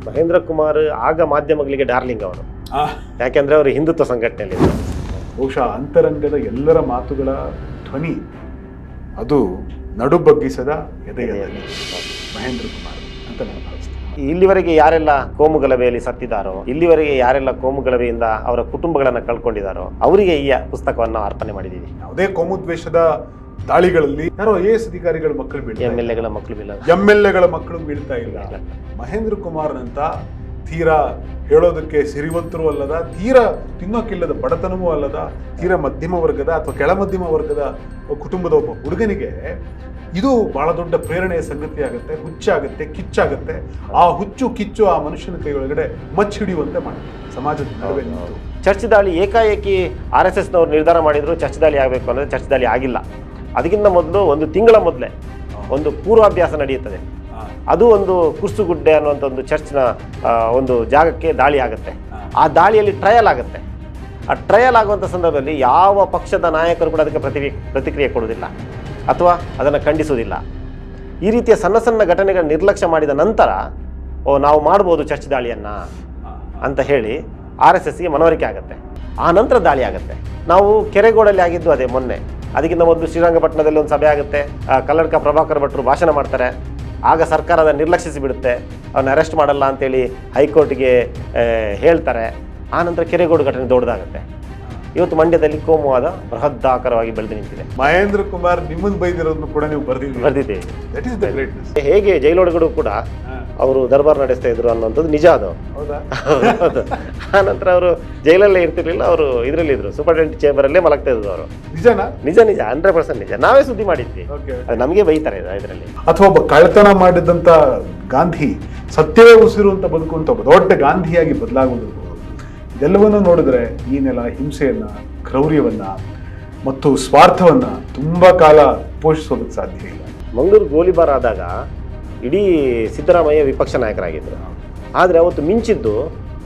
ಮಹೇಂದ್ರ ಕುಮಾರ್ ಆಗ ಮಾಧ್ಯಮಗಳಿಗೆ ಡಾರ್ಲಿಂಗ್ ಅವರು, ಯಾಕೆಂದ್ರೆ ಅವರು ಹಿಂದುತ್ವ ಸಂಘಟನೆಯಲ್ಲಿ. ಬಹುಶಃ ಅಂತರಂಗದ ಎಲ್ಲರ ಮಾತುಗಳ ಧ್ವನಿ ಅದು ನಡು ಬಗ್ಗಿಸದ ಎದೆಯಲ್ಲಿ ಮಹೇಂದ್ರ ಕುಮಾರ್ ಅಂತ ನಾನು ಭಾವಿಸ್ತೇನೆ. ಇಲ್ಲಿವರೆಗೆ ಯಾರೆಲ್ಲ ಕೋಮುಗಲಭೆಯಲ್ಲಿ ಸತ್ತಿದ್ದಾರೋ, ಇಲ್ಲಿವರೆಗೆ ಯಾರೆಲ್ಲ ಕೋಮುಗಲಭೆಯಿಂದ ಅವರ ಕುಟುಂಬಗಳನ್ನು ಕಳ್ಕೊಂಡಿದ್ದಾರೋ ಅವರಿಗೆ ಈ ಪುಸ್ತಕವನ್ನು ಅರ್ಪಣೆ ಮಾಡಿದ್ದೀವಿ. ಯಾವುದೇ ಕೋಮುದ್ವೇಷದ ದಾಳಿಗಳಲ್ಲಿ ಯಾರೋ ಐಎಎಸ್ ಅಧಿಕಾರಿಗಳ ಮಕ್ಕಳು ಬೀಳ್ತಾ MLA ಗಳ ಮಕ್ಕಳು ಬೀಳ MLA ಗಳ ಮಕ್ಕಳು ಬೀಳ್ತಾ ಇಲ್ಲ. ಮಹೇಂದ್ರ ಕುಮಾರ್ನಂತ ತೀರಾ ಹೇಳೋದಕ್ಕೆ ಸಿರಿವಂತರೂ ಅಲ್ಲದ, ತೀರಾ ತಿನ್ನೋಕ್ಕಿಲ್ಲದ ಬಡತನವೂ ಅಲ್ಲದ, ತೀರಾ ಮಧ್ಯಮ ವರ್ಗದ ಅಥವಾ ಕೆಳ ಮಧ್ಯಮ ವರ್ಗದ ಕುಟುಂಬದ ಒಬ್ಬ ಹುಡುಗನಿಗೆ ಇದು ಬಹಳ ದೊಡ್ಡ ಪ್ರೇರಣೆಯ ಸಂಗತಿ ಆಗುತ್ತೆ, ಹುಚ್ಚಾಗುತ್ತೆ, ಕಿಚ್ಚಾಗುತ್ತೆ. ಆ ಹುಚ್ಚು ಕಿಚ್ಚು ಆ ಮನುಷ್ಯನ ಕೈ ಒಳಗಡೆ ಮಚ್ಚಿಡಿಯುವಂತೆ ಮಾಡುತ್ತೆ ಸಮಾಜದ ನಡುವೆ ನಿಂತು. ಚರ್ಚ್ ದಾಳಿ ಏಕಾಏಕಿ RSSನವರು ನಿರ್ಧಾರ ಮಾಡಿದ್ರು ಚರ್ಚ್ ದಾಳಿ ಆಗಬೇಕು ಅಂದರೆ ಚರ್ಚ್ ದಾಳಿ ಆಗಿಲ್ಲ. ಅದಕ್ಕಿಂತ ಮೊದಲು 1 ತಿಂಗಳ ಮೊದಲೇ ಒಂದು ಪೂರ್ವಾಭ್ಯಾಸ ನಡೆಯುತ್ತದೆ. ಅದು ಒಂದು ಕುರ್ಸುಗುಡ್ಡೆ ಅನ್ನುವಂಥ ಒಂದು ಚರ್ಚ್ನ ಒಂದು ಜಾಗಕ್ಕೆ ದಾಳಿ ಆಗುತ್ತೆ. ಆ ದಾಳಿಯಲ್ಲಿ ಟ್ರಯಲ್ ಆಗುತ್ತೆ. ಆ ಟ್ರಯಲ್ ಆಗುವಂಥ ಸಂದರ್ಭದಲ್ಲಿ ಯಾವ ಪಕ್ಷದ ನಾಯಕರು ಕೂಡ ಅದಕ್ಕೆ ಪ್ರತಿಕ್ರಿಯೆ ಕೊಡುವುದಿಲ್ಲ ಅಥವಾ ಅದನ್ನು ಖಂಡಿಸುವುದಿಲ್ಲ. ಈ ರೀತಿಯ ಸಣ್ಣ ಸಣ್ಣ ಘಟನೆಗಳ ನಿರ್ಲಕ್ಷ್ಯ ಮಾಡಿದ ನಂತರ ನಾವು ಮಾಡ್ಬೋದು ಚರ್ಚ್ ದಾಳಿಯನ್ನು ಅಂತ ಹೇಳಿ RSSಗೆ ಮನವರಿಕೆ ಆಗುತ್ತೆ. ಆ ನಂತರ ದಾಳಿ ಆಗುತ್ತೆ. ನಾವು ಕೆರೆಗೋಡಲ್ಲಿ ಆಗಿದ್ದು ಅದೇ ಮೊನ್ನೆ. ಅದಕ್ಕಿಂತ ಮೊದಲು ಶ್ರೀರಂಗಪಟ್ಟಣದಲ್ಲಿ ಒಂದು ಸಭೆ ಆಗುತ್ತೆ. ಕಲ್ಲಡ್ಕ ಪ್ರಭಾಕರ್ ಭಟ್ರು ಭಾಷಣ ಮಾಡ್ತಾರೆ. ಆಗ ಸರ್ಕಾರದ ನಿರ್ಲಕ್ಷಿಸಿ ಬಿಡುತ್ತೆ, ಅವನ್ನ ಅರೆಸ್ಟ್ ಮಾಡಲ್ಲ ಅಂತೇಳಿ ಹೈಕೋರ್ಟ್ಗೆ ಹೇಳ್ತಾರೆ. ಆ ನಂತರ ಕೆರೆಗೋಡು ಘಟನೆ ದೊಡ್ಡದಾಗುತ್ತೆ. ಇವತ್ತು ಮಂಡ್ಯದಲ್ಲಿ ಕೋಮುವಾದ ಬೃಹದಾಕಾರವಾಗಿ ಬೆಳೆದು ನಿಂತಿದೆ. ಮಹೇಂದ್ರ ಕುಮಾರ್ ನಿಮ್ಮನ್ನು ಬೈದಿರೋದನ್ನು ಕೂಡ ನೀವು ಬರ್ದಿದ್ದೇವೆ. That is the greatness. ಹೇಗೆ ಜೈಲೊಳಗಡೆ ಕೂಡ ಅವರು ದರ್ಬಾರ್ ನಡೆಸ್ತಾ ಇದ್ರು ಅನ್ನೋಂಥದ್ದು ನಿಜ. ಅದು ಹೌದಾ? ಹೌದು. ಆ ನಂತರ ಅವರು ಜೈಲಲ್ಲೇ ಇರ್ತಿರ್ಲಿಲ್ಲ, ಅವರು ಇದರಲ್ಲಿದ್ರು, ಸೂಪರ್ಟೆಂಡೆಂಟ್ ಚೇಂಬರಲ್ಲೇ ಮಲಗ್ತಾ ಇದ್ರು ಅವರು. ನಿಜನಾ? ನಿಜ 100% ನಿಜ. ನಾವೇ ಸುದ್ದಿ ಮಾಡಿದ್ವಿ, ಅದು ನಮಗೆ ಬೈತಾರೆ ಇದರಲ್ಲಿ. ಅಥವಾ ಒಬ್ಬ ಕಳ್ಳತನ ಮಾಡಿದಂತ ಗಾಂಧಿ ಸತ್ಯವೇ ಉಸಿರು ಅಂತ ಬದುಕುವಂತ ಒಬ್ಬ ದೊಡ್ಡ ಗಾಂಧಿಯಾಗಿ ಬದಲಾಗುವುದು. ಇದೆಲ್ಲವನ್ನು ನೋಡಿದ್ರೆ ಈ ನೆಲ ಹಿಂಸೆಯನ್ನ, ಕ್ರೌರ್ಯವನ್ನ ಮತ್ತು ಸ್ವಾರ್ಥವನ್ನ ತುಂಬಾ ಕಾಲ ಪೋಷಿಸೋದಕ್ಕೆ ಸಾಧ್ಯ ಇಲ್ಲ. ಮಂಗಳೂರು ಗೋಲಿಬಾರ್ ಆದಾಗ ಇಡೀ ಸಿದ್ದರಾಮಯ್ಯ ವಿಪಕ್ಷ ನಾಯಕರಾಗಿದ್ದರು. ಆದರೆ ಅವತ್ತು ಮಿಂಚಿದ್ದು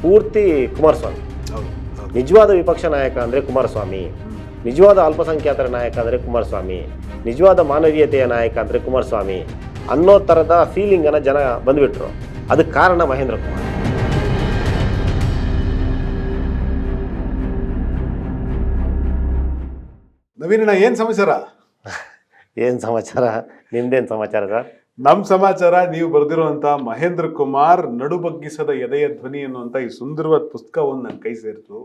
ಪೂರ್ತಿ ಕುಮಾರಸ್ವಾಮಿ. ನಿಜವಾದ ವಿಪಕ್ಷ ನಾಯಕ ಅಂದರೆ ಕುಮಾರಸ್ವಾಮಿ, ನಿಜವಾದ ಅಲ್ಪಸಂಖ್ಯಾತರ ನಾಯಕ ಅಂದರೆ ಕುಮಾರಸ್ವಾಮಿ, ನಿಜವಾದ ಮಾನವೀಯತೆಯ ನಾಯಕ ಅಂದರೆ ಕುಮಾರಸ್ವಾಮಿ ಅನ್ನೋ ಥರದ ಫೀಲಿಂಗನ್ನು ಜನ ಬಂದುಬಿಟ್ರು. ಅದಕ್ಕೆ ಕಾರಣ ಮಹೇಂದ್ರ ಕುಮಾರ್. ನವೀನ, ಏನ್ ಸಮಾಚಾರ? ಏನು ಸಮಾಚಾರ? ನಿಮ್ದೇನು ಸಮಾಚಾರ ಸರ್? ನಮ್ಮ ಸಮಾಚಾರ ನೀವು ಬರೆದಿರುವಂತ ಮಹೇಂದ್ರ ಕುಮಾರ್ ನಡು ಬಗ್ಗಿಸದ ಎದೆಯ ಧ್ವನಿ ಅನ್ನುವಂಥ ಈ ಸುಂದರವಾದ ಪುಸ್ತಕವನ್ನು ನನ್ನ ಕೈ ಸೇರಿತು.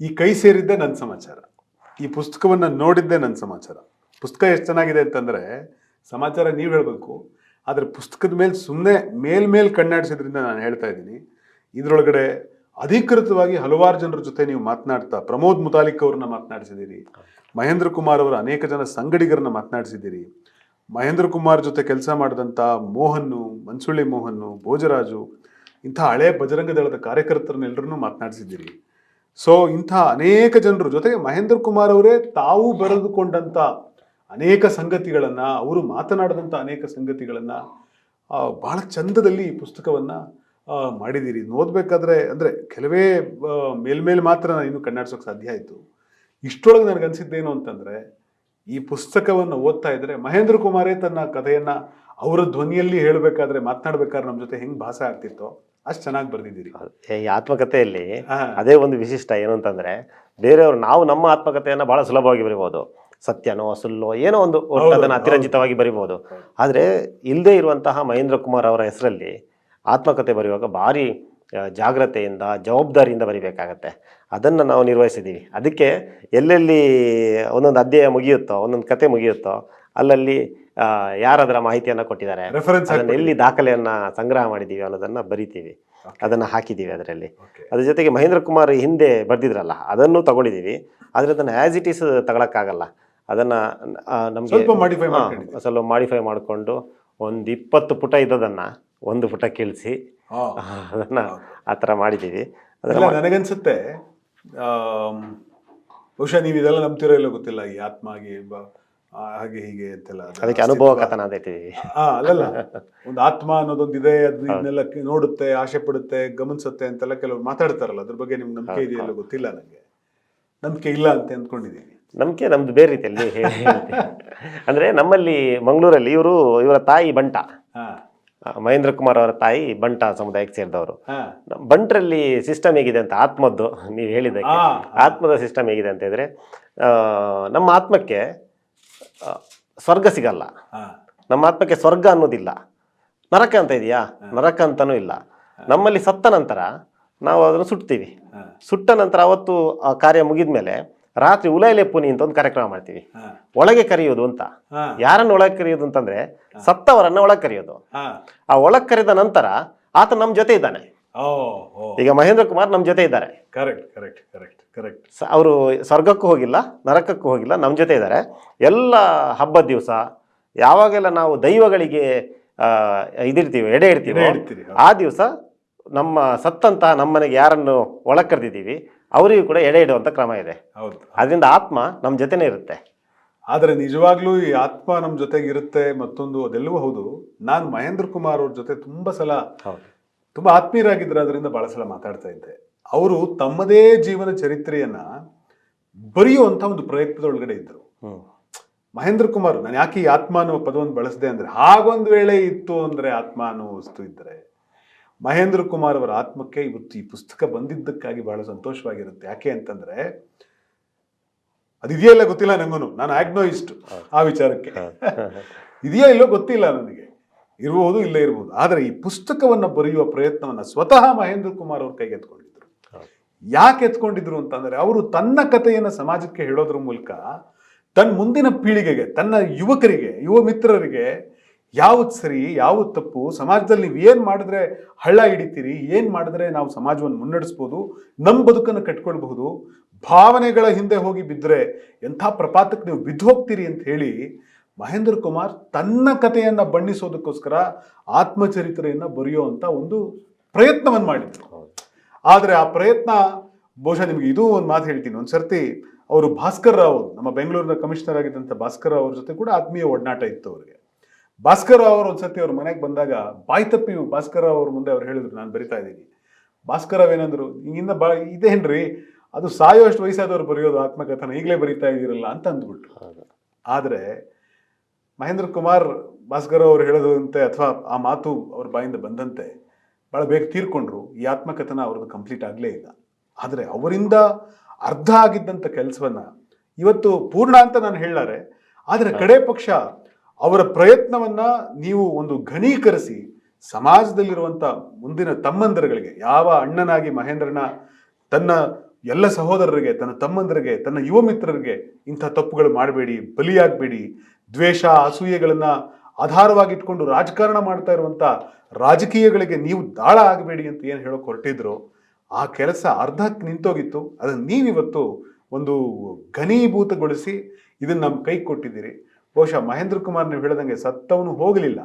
ಈ ಕೈ ಸೇರಿದ್ದೆ ನನ್ನ ಸಮಾಚಾರ. ಈ ಪುಸ್ತಕವನ್ನು ನೋಡಿದ್ದೆ ನನ್ನ ಸಮಾಚಾರ. ಪುಸ್ತಕ ಎಷ್ಟು ಚೆನ್ನಾಗಿದೆ ಅಂತಂದ್ರೆ ಸಮಾಚಾರ ನೀವು ಹೇಳಬೇಕು, ಆದರೆ ಪುಸ್ತಕದ ಮೇಲೆ ಸುಮ್ಮನೆ ಮೇಲ್ ಕಣ್ಣಾಡಿಸಿದ್ರಿಂದ ನಾನು ಹೇಳ್ತಾ ಇದ್ದೀನಿ. ಇದರೊಳಗಡೆ ಅಧಿಕೃತವಾಗಿ ಹಲವಾರು ಜನರ ಜೊತೆ ನೀವು ಮಾತನಾಡ್ತಾ ಪ್ರಮೋದ್ ಮುತಾಲಿಕ್ ಅವ್ರನ್ನ ಮಾತನಾಡಿಸಿದ್ದೀರಿ, ಮಹೇಂದ್ರ ಕುಮಾರ್ ಅವರ ಅನೇಕ ಜನ ಸಂಗಡಿಗರನ್ನ ಮಾತನಾಡಿಸಿದ್ದೀರಿ, ಮಹೇಂದ್ರ ಕುಮಾರ್ ಜೊತೆ ಕೆಲಸ ಮಾಡಿದಂಥ ಮೋಹನ್ನು, ಮನ್ಸುಳ್ಳಿ ಮೋಹನ್ನು, ಭೋಜರಾಜು, ಇಂಥ ಹಳೆ ಬಜರಂಗ ದಳದ ಕಾರ್ಯಕರ್ತರನ್ನೆಲ್ಲರನ್ನೂ ಮಾತನಾಡಿಸಿದ್ದೀರಿ. ಸೊ ಇಂಥ ಅನೇಕ ಜನರ ಜೊತೆಗೆ ಮಹೇಂದ್ರ ಕುಮಾರ್ ಅವರೇ ತಾವು ಬರೆದುಕೊಂಡಂಥ ಅನೇಕ ಸಂಗತಿಗಳನ್ನು, ಅವರು ಮಾತನಾಡಿದಂಥ ಅನೇಕ ಸಂಗತಿಗಳನ್ನು ಬಹಳ ಚಂದದಲ್ಲಿ ಈ ಪುಸ್ತಕವನ್ನು ಮಾಡಿದ್ದೀರಿ. ಓದಬೇಕಾದ್ರೆ ಅಂದರೆ ಕೆಲವೇ ಮೇಲ್ಮೇಲೆ ಮಾತ್ರ ನಾನು ಇನ್ನೂ ಕಣ್ಣಾಡ್ಸೋಕೆ ಸಾಧ್ಯ ಆಯಿತು. ಇಷ್ಟೊಳಗೆ ನನಗನ್ಸಿದ್ದೇನು ಅಂತಂದರೆ, ಈ ಪುಸ್ತಕವನ್ನು ಓದ್ತಾ ಇದ್ರೆ ಮಹೇಂದ್ರ ಕುಮಾರೇ ತನ್ನ ಕಥೆಯನ್ನ ಅವರ ಧ್ವನಿಯಲ್ಲಿ ಹೇಳಬೇಕಾದ್ರೆ, ಮಾತನಾಡ್ಬೇಕಾದ್ರೆ ನಮ್ಮ ಜೊತೆ ಹೆಂಗ್ ಭಾಷೆ ಆಗ್ತಿತ್ತೋ ಅಷ್ಟು ಚೆನ್ನಾಗಿ ಬರ್ದಿದ್ದೀರಿ. ಈ ಆತ್ಮಕಥೆಯಲ್ಲಿ ಅದೇ ಒಂದು ವಿಶಿಷ್ಟ ಏನು ಅಂತಂದ್ರೆ, ಬೇರೆಯವರು ನಾವು ನಮ್ಮ ಆತ್ಮಕಥೆಯನ್ನ ಬಹಳ ಸುಲಭವಾಗಿ ಬರಿಬಹುದು, ಸತ್ಯನೋ ಸುಳ್ಳೋ ಏನೋ ಒಂದು ಅದನ್ನು ಅತಿರಂಜಿತವಾಗಿ ಬರಿಬಹುದು. ಆದರೆ ಇಲ್ಲದೆ ಇರುವಂತಹ ಮಹೇಂದ್ರ ಕುಮಾರ್ ಅವರ ಹೆಸರಲ್ಲಿ ಆತ್ಮಕಥೆ ಬರೆಯುವಾಗ ಭಾರಿ ಜಾಗ್ರತೆಯಿಂದ, ಜವಾಬ್ದಾರಿಯಿಂದ ಬರಿಬೇಕಾಗತ್ತೆ. ಅದನ್ನು ನಾವು ನಿರ್ವಹಿಸಿದ್ದೀವಿ. ಅದಕ್ಕೆ ಎಲ್ಲೆಲ್ಲಿ ಒಂದೊಂದು ಅಧ್ಯಾಯ ಮುಗಿಯುತ್ತೋ, ಒಂದೊಂದು ಕತೆ ಮುಗಿಯುತ್ತೋ, ಅಲ್ಲಲ್ಲಿ ಯಾರಾದರ ಮಾಹಿತಿಯನ್ನು ಕೊಟ್ಟಿದ್ದಾರೆ, ಅದನ್ನು ಎಲ್ಲಿ ದಾಖಲೆಯನ್ನು ಸಂಗ್ರಹ ಮಾಡಿದ್ದೀವಿ ಅನ್ನೋದನ್ನು ಬರಿತೀವಿ, ಅದನ್ನು ಹಾಕಿದ್ದೀವಿ ಅದರಲ್ಲಿ. ಅದ್ರ ಜೊತೆಗೆ ಮಹೇಂದ್ರ ಕುಮಾರ್ ಹಿಂದೆ ಬರೆದಿದ್ರಲ್ಲ, ಅದನ್ನು ತಗೊಂಡಿದ್ದೀವಿ. ಆದರೆ ಅದನ್ನು ಆ್ಯಸ್ ಇಟ್ ಈಸ್ ತಗೊಳಕ್ಕಾಗಲ್ಲ. ಅದನ್ನು ನಮಗೆ ಸ್ವಲ್ಪ ಮಾಡಿಫೈ ಮಾಡಿಕೊಂಡು ಒಂದು 20 ಪುಟ ಇದ್ದದನ್ನು 1 ಪುಟ ಕೀಳಿಸಿ ಅದನ್ನು ಆ ಥರ ಮಾಡಿದ್ದೀವಿ. ನನಗನ್ಸುತ್ತೆ ಬಹುಶಃ ನೀವು ಇದೆಲ್ಲ ನಂಬ್ತಿರೋ ಇಲ್ಲ ಗೊತ್ತಿಲ್ಲ, ಈ ಆತ್ಮ ಹಾಗೆ ಹೀಗೆ ಅಂತೆಲ್ಲ, ಅದಕ್ಕೆ ಅನುಭವ ಕಥನ ಅದೈತಿವಿ. ಅಲ್ಲಲ್ಲ, ಒಂದು ಆತ್ಮ ಅನ್ನೋದೊಂದಿದೆ, ಅದನ್ನೆಲ್ಲ ನೋಡುತ್ತೆ, ಆಸೆ ಪಡುತ್ತೆ, ಗಮನಿಸುತ್ತೆ ಅಂತೆಲ್ಲ ಕೆಲವರು ಮಾತಾಡ್ತಾರಲ್ಲ, ಅದ್ರ ಬಗ್ಗೆ ನಿಮ್ಗೆ ನಂಬಿಕೆ ಇದೆಯಲ್ಲ ಗೊತ್ತಿಲ್ಲ. ನನಗೆ ನಂಬಿಕೆ ಇಲ್ಲ ಅಂತ ಅಂದ್ಕೊಂಡಿದ್ದೀನಿ. ನಂಬಿಕೆ ನಮ್ದು ಬೇರೆ ರೀತಿಯಲ್ಲಿ. ಅಂದ್ರೆ ನಮ್ಮಲ್ಲಿ ಮಂಗಳೂರಲ್ಲಿ ಇವರ ತಾಯಿ ಬಂಟ, ಮಹೇಂದ್ರ ಕುಮಾರ್ ಅವರ ತಾಯಿ ಬಂಟ ಸಮುದಾಯಕ್ಕೆ ಸೇರಿದವರು. ಹಾ ಬಂಟ್ರಲ್ಲಿ ಸಿಸ್ಟಮ್ ಹೇಗಿದೆ ಅಂತ, ಆತ್ಮದ್ದು ನೀವು ಹೇಳಿದ್ದಕ್ಕೆ ಹಾ ಆತ್ಮದ ಸಿಸ್ಟಮ್ ಹೇಗಿದೆ ಅಂತ ಹೇಳಿದ್ರೆ, ನಮ್ಮ ಆತ್ಮಕ್ಕೆ ಸ್ವರ್ಗ ಸಿಗಲ್ಲ, ಹಾ ನಮ್ಮ ಆತ್ಮಕ್ಕೆ ಸ್ವರ್ಗ ಅನ್ನೋದಿಲ್ಲ. ನರಕ ಅಂತ ಇದೆಯಾ? ನರಕ ಅಂತನೂ ಇಲ್ಲ. ನಮ್ಮಲ್ಲಿ ಸತ್ತ ನಂತರ ನಾವು ಅದನ್ನು ಸುಡ್ತೀವಿ. ಹಾ ಸುಟ್ಟ ನಂತರ ಅವತ್ತು ಆ ಕಾರ್ಯ ಮುಗಿದ ಮೇಲೆ ರಾತ್ರಿ ಉಲೈಲೆ ಪುನಿ ಅಂತ ಒಂದು ಕಾರ್ಯಕ್ರಮ ಮಾಡ್ತೀವಿ, ಹಾ ಒಳಗೆ ಕರೆಯೋದು ಅಂತ. ಹಾ ಯಾರನ್ನು ಒಳಗೆ ಕರೆಯೋದು ಅಂತಂದ್ರೆ ಸತ್ತವರನ್ನ ಒಳಗೆ ಕರೆಯೋದು. ಹಾ ಆ ಒಳಗೆ ಕರೆದ ನಂತರ ಆತ ನಮ್ಮ ಜೊತೆ ಇದ್ದಾನೆ. ಓ ಓ ಈಗ ಮಹೇಂದ್ರ ಕುಮಾರ್ ನಮ್ಮ ಜೊತೆ ಇದ್ದಾರೆ. Correct correct correct correct. ಅವರು ಸ್ವರ್ಗಕ್ಕೂ ಹೋಗಿಲ್ಲ, ನರಕಕ್ಕೂ ಹೋಗಿಲ್ಲ, ನಮ್ಮ ಜೊತೆ ಇದ್ದಾರೆ. ಎಲ್ಲ ಹಬ್ಬದ ದಿವಸ ಯಾವಾಗೆಲ್ಲ ನಾವು ದೈವಗಳಿಗೆ ಇದಿರ್ತೀವಿ, ಎಡೆ ಇಡ್ತೀವಿ, ಇಡ್ತೀರಿ. ಆ ದಿವಸ ನಮ್ಮ ಸತ್ತಂತಹ ನಮ್ಮನೆಗೆ ಯಾರನ್ನು ಒಳಗೆ ಕರೆದಿದ್ದೀವಿ ಅವರಿಗೂ ಕೂಡ ಎಡೆ ಇಡುವಂಥ ಕ್ರಮ ಇದೆ. ಹೌದು. ಅದರಿಂದ ಆತ್ಮ ನಮ್ಮ ಜೊತೆನೇ ಇರುತ್ತೆ. ಆದರೆ ನಿಜವಾಗ್ಲೂ ಈ ಆತ್ಮ ನಮ್ಮ ಜೊತೆಗೆ ಇರುತ್ತೆ. ಮತ್ತೊಂದು ಅದೆಲ್ಲವೂ ಹೌದು. ನಾನು ಮಹೇಂದ್ರ ಕುಮಾರ್ ಅವ್ರ ಜೊತೆ ತುಂಬಾ ಸಲ ತುಂಬಾ ಆತ್ಮೀಯರಾಗಿದ್ರು, ಅದರಿಂದ ಬಹಳ ಸಲ ಮಾತಾಡ್ತಾ ಇದ್ದೆ. ಅವರು ತಮ್ಮದೇ ಜೀವನ ಚರಿತ್ರೆಯನ್ನ ಬರೆಯುವಂತ ಒಂದು ಪ್ರಯತ್ನದೊಳಗಡೆ ಇದ್ರು. ಮಹೇಂದ್ರ ಕುಮಾರ್, ನಾನು ಯಾಕೆ ಈ ಆತ್ಮ ಅನ್ನೋ ಪದವನ್ನು ಬಳಸಿದೆ ಅಂದ್ರೆ, ಹಾಗೊಂದು ವೇಳೆ ಇತ್ತು ಅಂದ್ರೆ ಆತ್ಮ ಅನ್ನೋ ವಸ್ತು ಇದ್ರೆ, ಮಹೇಂದ್ರ ಕುಮಾರ್ ಅವರ ಆತ್ಮಕ್ಕೆ ಇವತ್ತು ಈ ಪುಸ್ತಕ ಬಂದಿದ್ದಕ್ಕಾಗಿ ಬಹಳ ಸಂತೋಷವಾಗಿರುತ್ತೆ. ಯಾಕೆ ಅಂತಂದ್ರೆ, ಅದಿದೆಯಲ್ಲ ಗೊತ್ತಿಲ್ಲ ನಂಗೂನು, ನಾನು ಆಗ್ನೋಯಿಸ್ಟ್ ಆ ವಿಚಾರಕ್ಕೆ. ಇದೆಯಾ ಇಲ್ಲೋ ಗೊತ್ತಿಲ್ಲ ನನಗೆ, ಇರಬಹುದು ಇಲ್ಲೇ ಇರಬಹುದು. ಆದರೆ ಈ ಪುಸ್ತಕವನ್ನ ಬರೆಯುವ ಪ್ರಯತ್ನವನ್ನ ಸ್ವತಃ ಮಹೇಂದ್ರ ಕುಮಾರ್ ಅವ್ರ ಕೈಗೆ ಎತ್ಕೊಂಡಿದ್ರು. ಯಾಕೆ ಎತ್ಕೊಂಡಿದ್ರು ಅಂತಂದ್ರೆ, ಅವರು ತನ್ನ ಕಥೆಯನ್ನ ಸಮಾಜಕ್ಕೆ ಹೇಳೋದ್ರ ಮೂಲಕ ತನ್ನ ಮುಂದಿನ ಪೀಳಿಗೆಗೆ, ತನ್ನ ಯುವಕರಿಗೆ, ಯುವ ಮಿತ್ರರಿಗೆ ಯಾವತ್ತು ಸರಿ ಯಾವತ್ತು ತಪ್ಪು, ಸಮಾಜದಲ್ಲಿ ನೀವು ಏನು ಮಾಡಿದ್ರೆ ಹಳ್ಳ ಹಿಡಿತೀರಿ, ಏನು ಮಾಡಿದ್ರೆ ನಾವು ಸಮಾಜವನ್ನು ಮುನ್ನಡೆಸ್ಬೋದು, ನಮ್ಮ ಬದುಕನ್ನು ಕಟ್ಕೊಳ್ಬಹುದು, ಭಾವನೆಗಳ ಹಿಂದೆ ಹೋಗಿ ಬಿದ್ದರೆ ಎಂಥ ಪ್ರಪಾತಕ್ಕೆ ನೀವು ಬಿದ್ದು ಹೋಗ್ತೀರಿ ಅಂತ ಹೇಳಿ ಮಹೇಂದ್ರ ಕುಮಾರ್ ತನ್ನ ಕಥೆಯನ್ನ ಬಣ್ಣಿಸೋದಕ್ಕೋಸ್ಕರ ಆತ್ಮಚರಿತ್ರೆಯನ್ನ ಬರೆಯುವಂತ ಒಂದು ಪ್ರಯತ್ನವನ್ನು ಮಾಡಿದ್ರು. ಆದರೆ ಆ ಪ್ರಯತ್ನ ಬಹುಶಃ ನಿಮ್ಗೆ ಇದೂ ಒಂದು ಮಾತು ಹೇಳ್ತೀನಿ. ಒಂದು ಸರ್ತಿ ಅವರು ಭಾಸ್ಕರ್ ರಾವ್, ನಮ್ಮ ಬೆಂಗಳೂರಿನ ಕಮಿಷನರ್ ಆಗಿದ್ದಂಥ ಭಾಸ್ಕರ್ ರಾವ್ ಅವ್ರ ಜೊತೆ ಕೂಡ ಆತ್ಮೀಯ ಒಡನಾಟ ಇತ್ತು ಅವರಿಗೆ. ಭಾಸ್ಕರ್ ರಾವ್ ಅವರು ಒಂದ್ಸತಿ ಅವ್ರ ಮನೆಗೆ ಬಂದಾಗ ಬಾಯ್ ತಪ್ಪಿ ಭಾಸ್ಕರ್ ರಾವ್ ಅವ್ರ ಮುಂದೆ ಅವ್ರು ಹೇಳಿದ್ರು, ನಾನು ಬರಿತಾ ಇದ್ದೀನಿ. ಭಾಸ್ಕರ್ ರಾವ್ ಏನಂದ್ರು, ಹಿಂಗಿಂದ ಇದೇನ್ರಿ, ಅದು ಸಾಯೋಷ್ಟು ವಯಸ್ಸಾದವ್ರು ಬರೆಯೋದು ಆತ್ಮಕಥನ, ಈಗಲೇ ಬರಿತಾ ಇದ್ದೀರಲ್ಲ ಅಂತ ಅಂದ್ಬಿಟ್ರು. ಆದರೆ ಮಹೇಂದ್ರ ಕುಮಾರ್ ಭಾಸ್ಕರ್ ಅವರು ಹೇಳೋದಂತೆ, ಅಥವಾ ಆ ಮಾತು ಅವ್ರ ಬಾಯಿಂದ ಬಂದಂತೆ ಬಹಳ ಬೇಗ ತೀರ್ಕೊಂಡ್ರು. ಈ ಆತ್ಮಕಥನ ಅವ್ರದ್ದು ಕಂಪ್ಲೀಟ್ ಆಗಲೇ ಇಲ್ಲ. ಆದರೆ ಅವರಿಂದ ಅರ್ಧ ಆಗಿದ್ದಂಥ ಕೆಲಸವನ್ನ ಇವತ್ತು ಪೂರ್ಣ ಅಂತ ನಾನು ಹೇಳಾರೆ, ಆದರೆ ಕಡೆ ಪಕ್ಷ ಅವರ ಪ್ರಯತ್ನವನ್ನ ನೀವು ಒಂದು ಘನೀಕರಿಸಿ ಸಮಾಜದಲ್ಲಿರುವಂಥ ಮುಂದಿನ ತಮ್ಮಂದಿರುಗಳಿಗೆ, ಯಾವ ಅಣ್ಣನಾಗಿ ಮಹೇಂದ್ರನ ತನ್ನ ಎಲ್ಲ ಸಹೋದರರಿಗೆ, ತನ್ನ ತಮ್ಮಂದರಿಗೆ, ತನ್ನ ಯುವ ಮಿತ್ರರಿಗೆ ಇಂಥ ತಪ್ಪುಗಳು ಮಾಡಬೇಡಿ, ಬಲಿಯಾಗಬೇಡಿ, ದ್ವೇಷ ಅಸೂಯೆಗಳನ್ನ ಆಧಾರವಾಗಿಟ್ಕೊಂಡು ರಾಜಕಾರಣ ಮಾಡ್ತಾ ಇರುವಂಥ ರಾಜಕೀಯಗಳಿಗೆ ನೀವು ದಾಳ ಆಗಬೇಡಿ ಅಂತ ಏನು ಹೇಳೋಕೆ ಹೊರಟಿದ್ರು, ಆ ಕೆಲಸ ಅರ್ಧಕ್ಕೆ ನಿಂತೋಗಿತ್ತು. ಅದನ್ನು ನೀವಿವತ್ತು ಒಂದು ಘನೀಭೂತಗೊಳಿಸಿ ಇದನ್ನು ನಮ್ಮ ಕೈ ಕೊಟ್ಟಿದ್ದೀರಿ. ಬಹುಶಃ ಮಹೇಂದ್ರ ಕುಮಾರ್ ನೀವು ಹೇಳಿದಂಗೆ ಸತ್ತವನು ಹೋಗಲಿಲ್ಲ,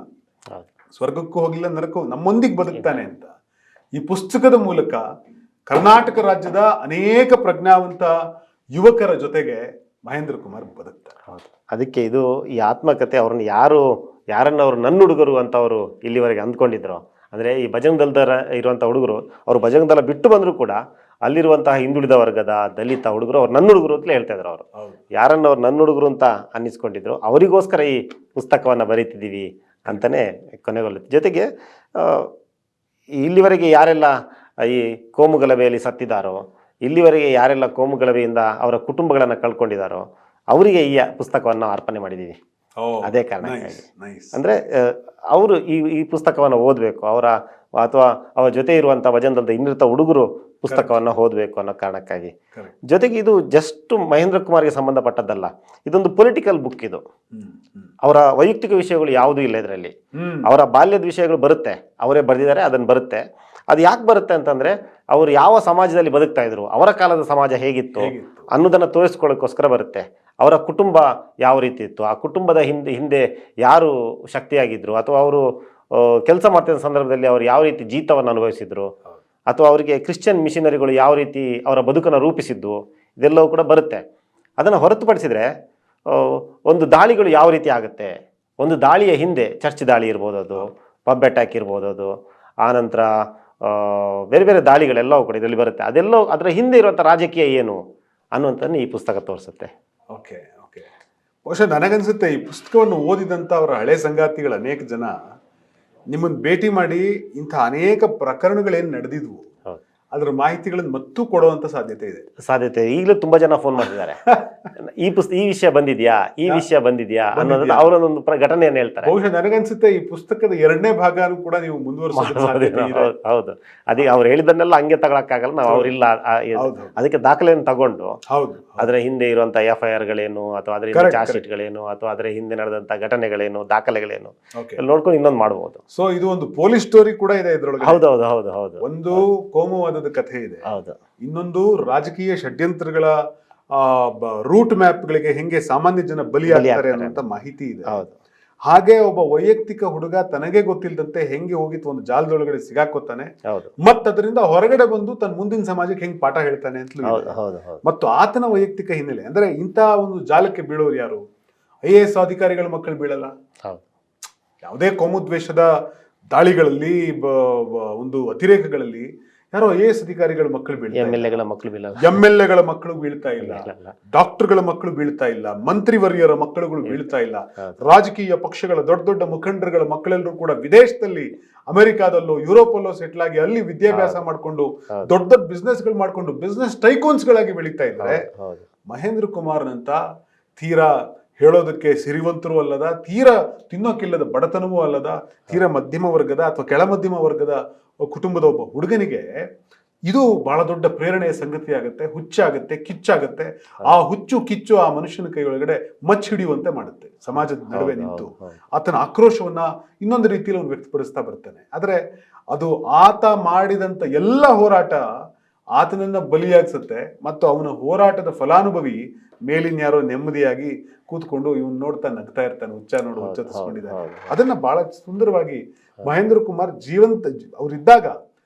ಸ್ವರ್ಗಕ್ಕೂ ಹೋಗಲಿಲ್ಲ, ನರಕೂ ನಮ್ಮೊಂದಿಗೆ ಬದುಕ್ತಾನೆ ಅಂತ ಈ ಪುಸ್ತಕದ ಮೂಲಕ ಕರ್ನಾಟಕ ರಾಜ್ಯದ ಅನೇಕ ಪ್ರಜ್ಞಾವಂತ ಯುವಕರ ಜೊತೆಗೆ ಮಹೇಂದ್ರ ಕುಮಾರ್ ಬದುಕ್ತಾರೆ. ಅದಕ್ಕೆ ಇದು ಈ ಆತ್ಮಕಥೆ ಅವ್ರನ್ನ ಯಾರನ್ನ ಅವರು ನನ್ನ ಹುಡುಗರು ಅಂತ ಅವರು ಇಲ್ಲಿವರೆಗೆ ಅಂದ್ಕೊಂಡಿದ್ರು. ಅಂದರೆ ಈ ಬಜರಂಗದಳ ಇರುವಂಥ ಹುಡುಗರು, ಅವರು ಬಜರಂಗದಳ ಬಿಟ್ಟು ಬಂದರೂ ಕೂಡ ಅಲ್ಲಿರುವಂತಹ ಹಿಂದುಳಿದ ವರ್ಗದ ದಲಿತ ಹುಡುಗರು ಅವ್ರು ನನ್ನ ಹುಡುಗರು ಅಂತಲೇ ಹೇಳ್ತಾ ಇದ್ರು. ಅವರು ಯಾರನ್ನ ಅವ್ರು ನನ್ನ ಹುಡುಗರು ಅಂತ ಅನ್ನಿಸ್ಕೊಂಡಿದ್ರು, ಅವರಿಗೋಸ್ಕರ ಈ ಪುಸ್ತಕವನ್ನು ಬರೀತಿದ್ದೀವಿ ಅಂತಲೇ ಕೊನೆಗೊಳ್ಳುತ್ತೆ. ಜೊತೆಗೆ ಇಲ್ಲಿವರೆಗೆ ಯಾರೆಲ್ಲ ಈ ಕೋಮುಗಲಭೆಯಲ್ಲಿ ಸತ್ತಿದ್ದಾರೋ, ಇಲ್ಲಿವರೆಗೆ ಯಾರೆಲ್ಲ ಕೋಮುಗಲಭೆಯಿಂದ ಅವರ ಕುಟುಂಬಗಳನ್ನು ಕಳ್ಕೊಂಡಿದ್ದಾರೋ ಅವರಿಗೆ ಈ ಪುಸ್ತಕವನ್ನು ಅರ್ಪಣೆ ಮಾಡಿದ್ದೀವಿ. ಅದೇ ಕಾರಣಕ್ಕಾಗಿ ಅಂದರೆ ಅವರು ಈ ಪುಸ್ತಕವನ್ನು ಓದಬೇಕು, ಅಥವಾ ಅವರ ಜೊತೆ ಇರುವಂಥ ವಜನದಂತ ಇನ್ನಿರ್ತ ಹುಡುಗರು ಪುಸ್ತಕವನ್ನು ಓದಬೇಕು ಅನ್ನೋ ಕಾರಣಕ್ಕಾಗಿ. ಜೊತೆಗೆ ಇದು ಜಸ್ಟ್ ಮಹೇಂದ್ರ ಕುಮಾರ್ಗೆ ಸಂಬಂಧಪಟ್ಟದ್ದಲ್ಲ, ಇದೊಂದು ಪೊಲಿಟಿಕಲ್ ಬುಕ್. ಇದು ಅವರ ವೈಯಕ್ತಿಕ ವಿಷಯಗಳು ಯಾವುದೂ ಇಲ್ಲ ಇದರಲ್ಲಿ. ಅವರ ಬಾಲ್ಯದ ವಿಷಯಗಳು ಬರುತ್ತೆ, ಅವರೇ ಬರೆದಿದ್ದಾರೆ, ಅದನ್ನು ಬರುತ್ತೆ. ಅದು ಯಾಕೆ ಬರುತ್ತೆ ಅಂತಂದ್ರೆ, ಅವರು ಯಾವ ಸಮಾಜದಲ್ಲಿ ಬದುಕ್ತಾ ಇದ್ರು, ಅವರ ಕಾಲದ ಸಮಾಜ ಹೇಗಿತ್ತು ಅನ್ನೋದನ್ನು ತೋರಿಸ್ಕೊಳ್ಳೋಕ್ಕೋಸ್ಕರ ಬರುತ್ತೆ. ಅವರ ಕುಟುಂಬ ಯಾವ ರೀತಿ ಇತ್ತು, ಆ ಕುಟುಂಬದ ಹಿಂದೆ ಯಾರು ಶಕ್ತಿಯಾಗಿದ್ರು, ಅಥವಾ ಅವರು ಕೆಲಸ ಮಾಡ್ತಿದ್ದ ಸಂದರ್ಭದಲ್ಲಿ ಅವರು ಯಾವ ರೀತಿ ಜೀತವನ್ನು ಅನುಭವಿಸಿದ್ರು, ಅಥವಾ ಅವರಿಗೆ ಕ್ರಿಶ್ಚಿಯನ್ ಮಿಷನರಿಗಳು ಯಾವ ರೀತಿ ಅವರ ಬದುಕನ್ನು ರೂಪಿಸಿದ್ದು, ಇದೆಲ್ಲವೂ ಕೂಡ ಬರುತ್ತೆ. ಅದನ್ನು ಹೊರತುಪಡಿಸಿದರೆ ಒಂದು ದಾಳಿಗಳು ಯಾವ ರೀತಿ ಆಗುತ್ತೆ, ಒಂದು ದಾಳಿಯ ಹಿಂದೆ ಚರ್ಚ್ ದಾಳಿ ಇರ್ಬೋದು, ಅದು ಪಬ್ ಅಟ್ಯಾಕ್ ಇರ್ಬೋದು, ಅದು ಆನಂತರ ಬೇರೆ ಬೇರೆ ದಾಳಿಗಳೆಲ್ಲವೂ ಕೂಡ ಇದರಲ್ಲಿ ಬರುತ್ತೆ. ಅದೆಲ್ಲೋ ಅದರ ಹಿಂದೆ ಇರುವಂಥ ರಾಜಕೀಯ ಏನು ಅನ್ನುವಂಥದ್ದು ಈ ಪುಸ್ತಕ ತೋರಿಸುತ್ತೆ. ಓಕೆ ಓಕೆ ಬಹುಶಃ ನನಗನ್ಸುತ್ತೆ ಈ ಪುಸ್ತಕವನ್ನು ಓದಿದಂಥ ಅವರ ಹಳೆ ಸಂಗಾತಿಗಳ ಅನೇಕ ಜನ ನಿಮ್ಮನ್ನ ಭೇಟಿ ಮಾಡಿ ಇಂಥ ಅನೇಕ ಪ್ರಕರಣಗಳೇನು ನಡೆದಿದ್ವು ಹೌದು. ಅದರ ಮಾಹಿತಿಗಳನ್ನು ಮತ್ತೂ ಕೊಡುವಂತ ಸಾಧ್ಯತೆ ಇದೆ. ಸಾಧ್ಯತೆ ಈಗಲೂ ತುಂಬಾ ಜನ ಫೋನ್ ಮಾಡ್ತಿದ್ದಾರೆ. ಈ ವಿಷಯ ಬಂದಿದ್ಯಾ, ಈ ವಿಷಯ ಬಂದಿದ್ಯಾ ಅನ್ನೋದನ್ನ ಅವರೊಂದು ಘಟನೆಯನ್ನು ಹೇಳ್ತಾರೆ. ಬಹುಶಃ ನನಗನ್ಸುತ್ತೆ ಈ ಪುಸ್ತಕದ 2ನೇ ಭಾಗನೂ ಕೂಡ ನೀವು ಮುಂದುವರಿಸೋದಕ್ಕೆ ಸಾಧ್ಯತೆ ಇದೆ. ಹೌದು, ಅದೀಗ ಅವ್ರು ಹೇಳಿದನ್ನೆಲ್ಲ ಹಂಗೆ ತಗೊಳಕ್ಕಾಗಲ್ಲ, ನಾವು ಅವ್ರಿಲ್ಲ ಅದಕ್ಕೆ ದಾಖಲೆಯನ್ನು ತಗೊಂಡು ಅದರ ಹಿಂದೆ ಇರುವಂತ FIR ಗಳೇನು ಅಥವಾ ಅದರ ಹಿಂದೆ ಚಾರ್ಜ್ ಶೀಟ್ ಗಳೇನು ಅಥವಾ ಅದರ ಹಿಂದೆ ನಡೆದಂತ ಘಟನೆಗಳೇನು, ದಾಖಲೆಗಳೇನು ನೋಡ್ಕೊಂಡು ಇನ್ನೊಂದು ಮಾಡಬಹುದು. ಸೊ ಇದು ಒಂದು ಪೊಲೀಸ್ ಸ್ಟೋರಿ ಕೂಡ ಇದೆ ಇದ್ರೊಳಗೆ. ಹೌದೌದು ಹೌದು ಹೌದು. ಒಂದು ಕೋಮುವಾದದ ಕಥೆ ಇದೆ, ಹೌದು. ಇನ್ನೊಂದು ರಾಜಕೀಯ ಷಡ್ಯಂತ್ರಗಳ ರೂಟ್ ಮ್ಯಾಪ್ ಗಳಿಗೆ ಹೆಂಗೆ ಸಾಮಾನ್ಯ ಜನ ಬಲಿಯಾಗ್ತಾರೆ ಅನ್ನುವಂತ ಮಾಹಿತಿ ಇದೆ. ಹಾಗೆ ಒಬ್ಬ ವೈಯಕ್ತಿಕ ಹುಡುಗ ತನಗೆ ಗೊತ್ತಿಲ್ಲದಂತೆ ಹೆಂಗೆ ಹೋಗಿತ್ತು ಒಂದು ಜಾಲದೊಳಗಡೆ ಸಿಗಾಕೋತಾನೆ, ಮತ್ತ ಅದರಿಂದ ಹೊರಗಡೆ ಬಂದು ತನ್ನ ಮುಂದಿನ ಸಮಾಜಕ್ಕೆ ಹೆಂಗ್ ಪಾಠ ಹೇಳ್ತಾನೆ ಅಂತಲೂ ಇದೆ. ಮತ್ತು ಆತನ ವೈಯಕ್ತಿಕ ಹಿನ್ನೆಲೆ ಅಂದ್ರೆ ಇಂಥ ಒಂದು ಜಾಲಕ್ಕೆ ಬೀಳೋರು ಯಾರು? IAS ಅಧಿಕಾರಿಗಳ ಮಕ್ಕಳು ಬೀಳಲ್ಲ. ಯಾವುದೇ ಕೋಮುದ್ವೇಷದ ದಾಳಿಗಳಲ್ಲಿ ಒಂದು ಅತಿರೇಕಗಳಲ್ಲಿ ಯಾರೋ IAS ಅಧಿಕಾರಿಗಳ ಮಕ್ಕಳು ಬೀಳ್ತಾ ಇಲ್ಲ, MLAಗಳ ಮಕ್ಕಳು ಬೀಳ್ತಾ ಇಲ್ಲ, ಡಾಕ್ಟರ್ಗಳ ಮಕ್ಕಳು ಬೀಳ್ತಾ ಇಲ್ಲ, ಮಂತ್ರಿವರ್ಯರ ಮಕ್ಕಳುಗಳು ಬೀಳ್ತಾ ಇಲ್ಲ, ರಾಜಕೀಯ ಪಕ್ಷಗಳ ದೊಡ್ಡ ದೊಡ್ಡ ಮುಖಂಡರುಗಳ ಮಕ್ಕಳೆಲ್ಲರೂ ಕೂಡ ವಿದೇಶದಲ್ಲಿ ಅಮೆರಿಕಾದಲ್ಲೋ ಯುರೋಪಲ್ಲೋ ಸೆಟ್ಲ್ ಆಗಿ ಅಲ್ಲಿ ವಿದ್ಯಾಭ್ಯಾಸ ಮಾಡ್ಕೊಂಡು ದೊಡ್ಡ ದೊಡ್ಡ ಬಿಸ್ನೆಸ್ ಗಳು ಮಾಡ್ಕೊಂಡು ಬಿಸ್ನೆಸ್ ಟೈಕೋನ್ಸ್ ಗಳಾಗಿ ಬೆಳೀತಾ ಇದ್ದಾರೆ. ಮಹೇಂದ್ರ ಕುಮಾರ್ನಂತ ತೀರಾ ಹೇಳೋದಕ್ಕೆ ಸಿರಿವಂತರೂ ಅಲ್ಲದ, ತೀರಾ ತಿನ್ನೋಕ್ಕಿಲ್ಲದ ಬಡತನವೂ ಅಲ್ಲದ, ತೀರಾ ಮಧ್ಯಮ ವರ್ಗದ ಅಥವಾ ಕೆಳ ಮಧ್ಯಮ ವರ್ಗದ ಕುಟುಂಬದ ಒಬ್ಬ ಹುಡುಗನಿಗೆ ಇದು ಬಹಳ ದೊಡ್ಡ ಪ್ರೇರಣೆಯ ಸಂಗತಿ ಆಗುತ್ತೆ, ಹುಚ್ಚಾಗುತ್ತೆ, ಕಿಚ್ಚಾಗುತ್ತೆ. ಆ ಹುಚ್ಚು ಕಿಚ್ಚು ಆ ಮನುಷ್ಯನ ಕೈ ಒಳಗಡೆ ಮಚ್ಚ ಹಿಡಿಯುವಂತೆ ಮಾಡುತ್ತೆ. ಸಮಾಜದ ನಡುವೆ ನಿಂತು ಆತನ ಆಕ್ರೋಶವನ್ನ ಇನ್ನೊಂದು ರೀತಿಯಲ್ಲಿ ಅವನು ವ್ಯಕ್ತಪಡಿಸ್ತಾ ಬರ್ತಾನೆ. ಆದ್ರೆ ಅದು ಆತ ಮಾಡಿದಂತ ಎಲ್ಲ ಹೋರಾಟ ಆತನನ್ನ ಬಲಿಯಾಗಿಸುತ್ತೆ ಮತ್ತು ಅವನ ಹೋರಾಟದ ಫಲಾನುಭವಿ ಮೇಲಿನ ಯಾರೋ ನೆಮ್ಮದಿಯಾಗಿ ಕೂತ್ಕೊಂಡು ಇವನ್ ನೋಡ್ತಾ ನಗ್ತಾ ಇರ್ತಾನೆ, ಹುಚ್ಚ ನೋಡು ಹುಚ್ಚತ್ತಿಸ್ಕೊಂಡಿದ್ದಾನೆ. ಅದನ್ನ ಬಹಳ ಸುಂದರವಾಗಿ ಮಹೇಂದ್ರ ಕುಮಾರ್ ಜೀವಂತ ಅವರಿದ್ದಾಗ